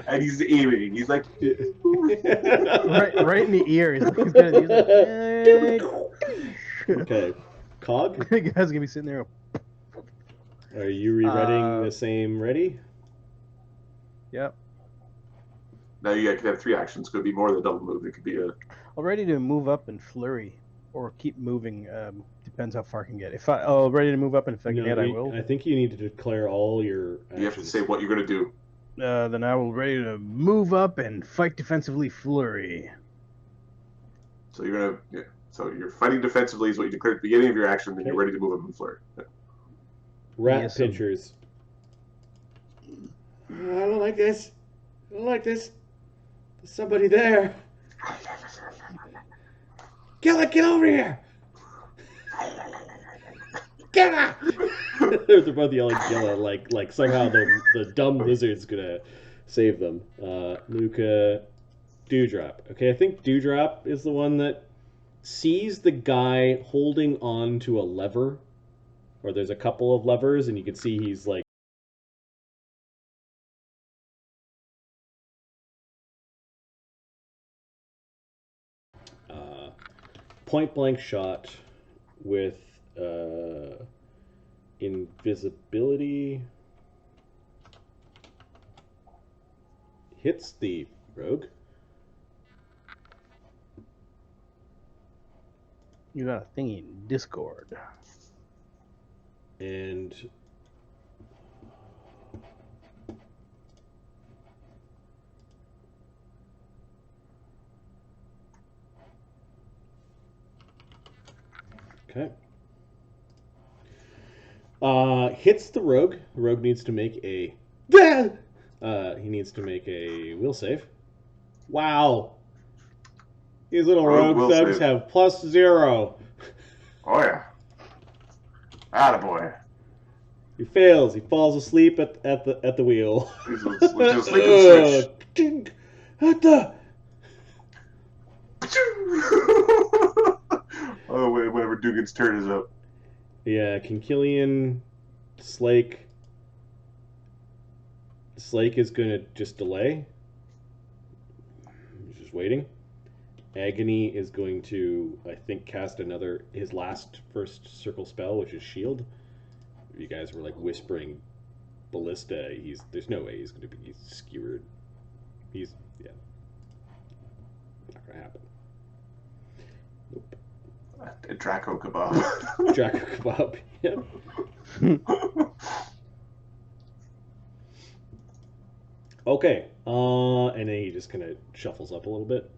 And he's aiming. He's like, right in the ear. He's like, okay, Cog. The guy's gonna be sitting there. Are you re-reading the same ready? Yep. now you could have 3 actions. Could be more than a double move. It could be a. I'm ready to move up and flurry, or keep moving. Depends how far I can get. If ready to move up, and if I can get, I will. I think you need to declare all your actions. You have to say what you're gonna do. Then I will ready to move up and fight defensively flurry. So you're gonna. Yeah. So you're fighting defensively is what you declared at the beginning of your action. Then you're Okay. ready to move up and flurry. Yeah. Rat Yes, pinchers. I don't like this. I don't like this. There's somebody there. Gilla, get over here. Gilla. They're both yelling Gilla, like somehow the dumb lizard's gonna save them. Luca, Dewdrop. Okay, I think Dewdrop is the one that sees the guy holding on to a lever, or there's a couple of levers, and you can see he's like. Point blank shot with invisibility hits the rogue. You got a thingy in Discord. And okay. Hits the rogue. The rogue needs to make a he needs to make a will save. Wow. These little Rogue rogue will thugs save. have +0. Oh yeah. Attaboy. He fails. He falls asleep at the wheel. He's a sleeping switch. Ding. At the Oh, whenever Dugan's turn is up. yeah, Kinkillian, Slake. Slake is gonna just delay. He's just waiting. Agony is going to, I think, cast his last first circle spell, which is Shield. You guys were like whispering Ballista. There's no way he's gonna be skewered. Yeah. Not gonna happen. Nope. Draco kebab. Draco Kebab. Yep. Okay. And then he just kind of shuffles up a little bit.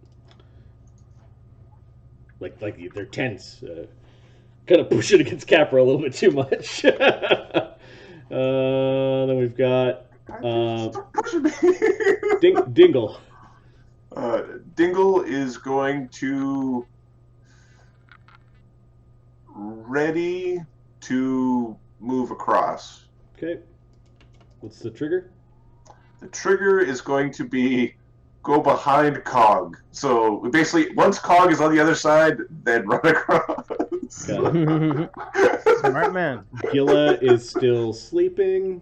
Like they're tense. Kind of pushing against Capra a little bit too much. Then we've got Stop pushing me. Dingle. Dingle is going to ready to move across. Okay. What's the trigger? The trigger is going to be go behind Cog. So basically, once Cog is on the other side, then run across. Got it. Smart man. Gilla is still sleeping.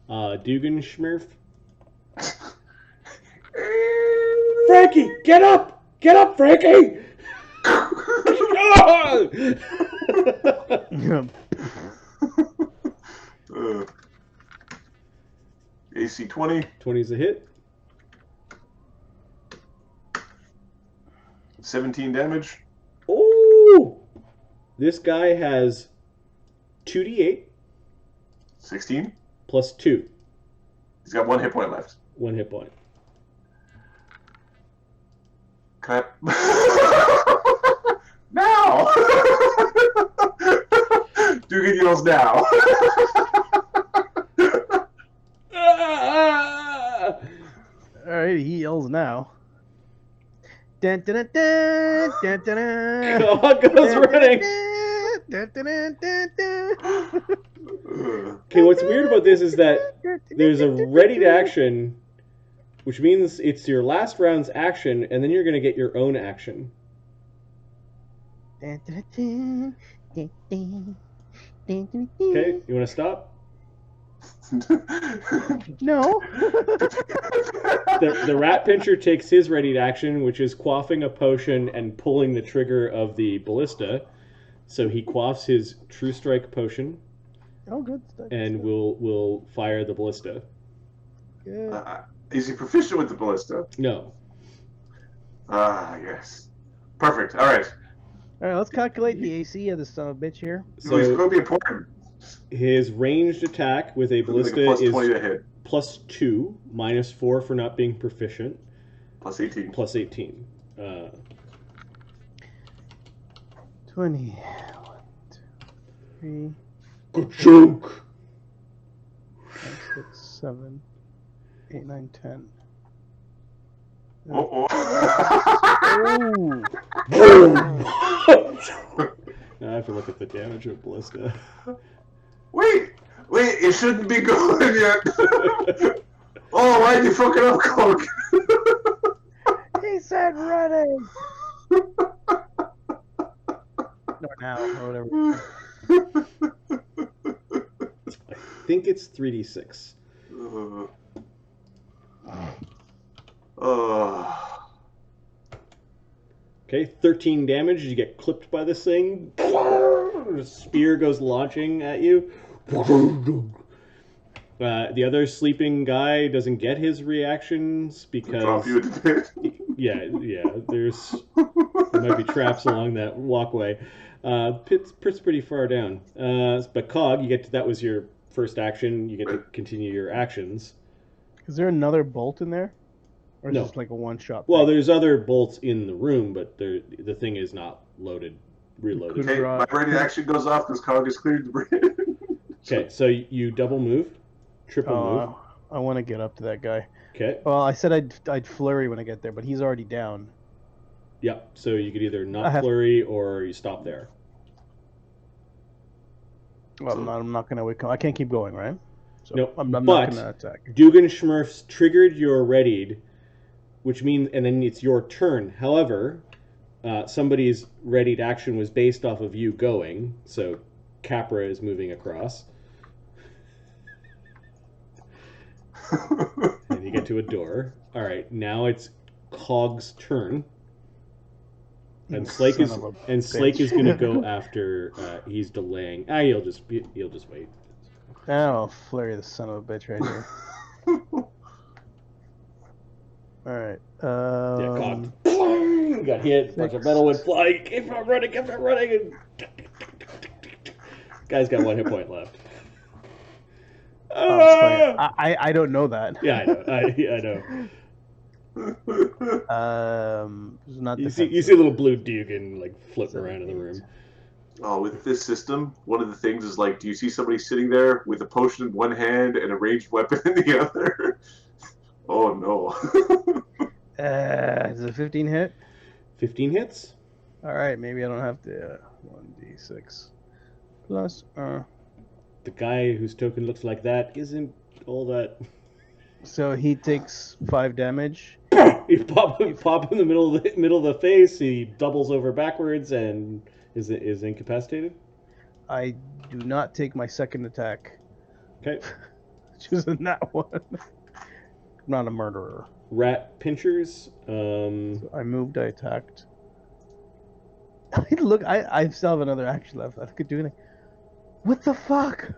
Dugan Schmurf. Frankie, get up! Get up, Frankie! AC 20. 20's a hit. 17 damage. Oh! This guy has 2d8 16. plus 2. He's got 1 hit point left. 1 hit point. Cut. Now! Dugan yells now. Alright, he yells now. Dun, dun, dun, dun, dun, dun, dun. Cog goes running. Dun, dun, dun, dun, dun. Okay, what's weird about this is that there's a ready to action, which means it's your last round's action, and then you're going to get your own action. Dun, dun, dun, dun, dun, dun, dun, dun. Okay, you want to stop? No. The rat pincher takes his ready to action, which is quaffing a potion and pulling the trigger of the ballista. So he quaffs his True Strike potion Oh, good stuff. and will fire the ballista. Good. Is he proficient with the ballista? No. Ah, yes. Perfect. All right. All right, let's calculate the AC of this son of a bitch here. So he's So going to be important. his ranged attack with a Like a ballista plus is 20 to hit. plus 2, minus 4 for not being proficient, Plus 18. plus 18. 20. 1, 2, 3, Good joke. 5, 6, 7, 8, 9, 10. Oh, Oh! Now I have to look at the damage of Ballista. Wait, it shouldn't be going yet. Oh, why'd you fuck it up, Cloak? He said running! Or now, or whatever. I think it's 3d6. Okay, 13 damage. You get clipped by this thing. The spear goes launching at you. The other sleeping guy doesn't get his reactions because Drop you at the pit. yeah, there might be traps along that walkway. Pit's pretty far down. But Cog, that was your first action. You get to continue your actions. Is there another bolt in there? Or is No. it just like a one-shot Well, thing? there's other bolts in the room, but the thing is not reloaded. Okay, my ready action goes off because Cog has cleared the bridge. Okay, so you double move, triple move. I want to get up to that guy. Okay, Well, I said I'd flurry when I get there, but he's already down. yeah. So you could either I not have- flurry or you stop there. Well, I'm not gonna wake up. I can't keep going, right? So Nope, I'm not but- gonna attack. Dugan Schmurfs triggered your readied, which means, and then it's your turn. However, somebody's readied action was based off of you going, so Capra is moving across, and you get to a door. All right, now it's Cog's turn, and Slake Son is of a going to bitch. go after. He's delaying. You'll just wait. Oh, flurry the son of a bitch right here. All right. Yeah, Cog got hit. Bunch of metal went flying. Keep on running. And... Guy's got 1 hit point left. Oh, it's funny. I don't know that. Yeah, I know. I know. It's not You defensive. see a little blue Dugan like floating around in the room. Oh, with this system, one of the things is like, do you see somebody sitting there with a potion in one hand and a ranged weapon in the other? Oh no. Is it 15 hit? 15 hits. All right, maybe I don't have to. 1d6 plus. The guy whose token looks like that isn't all that. So he takes 5 damage. You pop in the middle of the face. He doubles over backwards and is incapacitated. I do not take my second attack. Okay. Choosing that one. I'm not a murderer. Rat pinchers. So I moved. I attacked. Look, I still have another action left. I could do anything. What the fuck?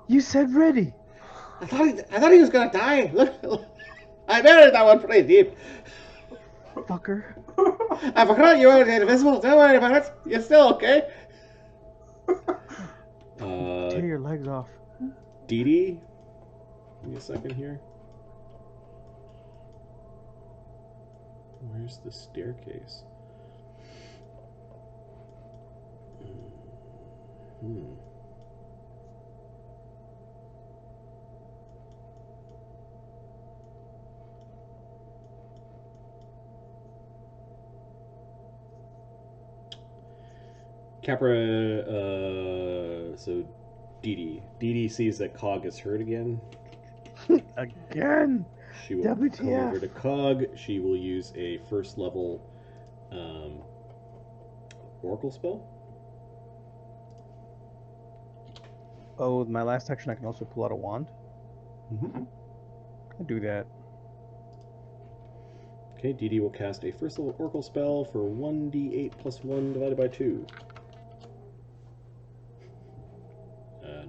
You said ready. I thought he was gonna die. Look, I buried that one pretty deep. Fucker. I forgot you were invisible. Don't worry about it. You're still okay. Tear your legs off. Dee Dee. Give me a second here. Where's the staircase? Capra, so Dee Dee sees that Cog is hurt again. Again. She will come WTF. over to Cog. She will use a first level Oracle spell. Oh, with my last action, I can also pull out a wand. Mm-hmm. I do that. Okay, Dee Dee will cast a first level Oracle spell for 1d8 plus 1 divided by 2.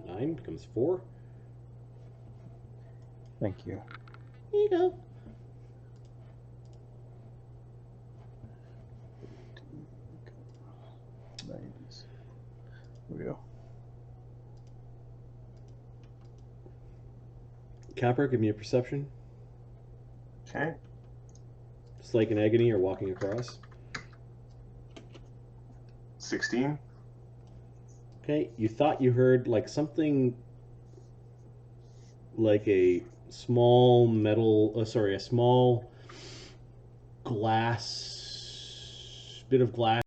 9 becomes 4. Thank you. Here you go. Nice. Here we go. Capper, give me a perception. Okay. It's like an agony or walking across. 16. Okay, you thought you heard like something like a small metal, a small glass, bit of glass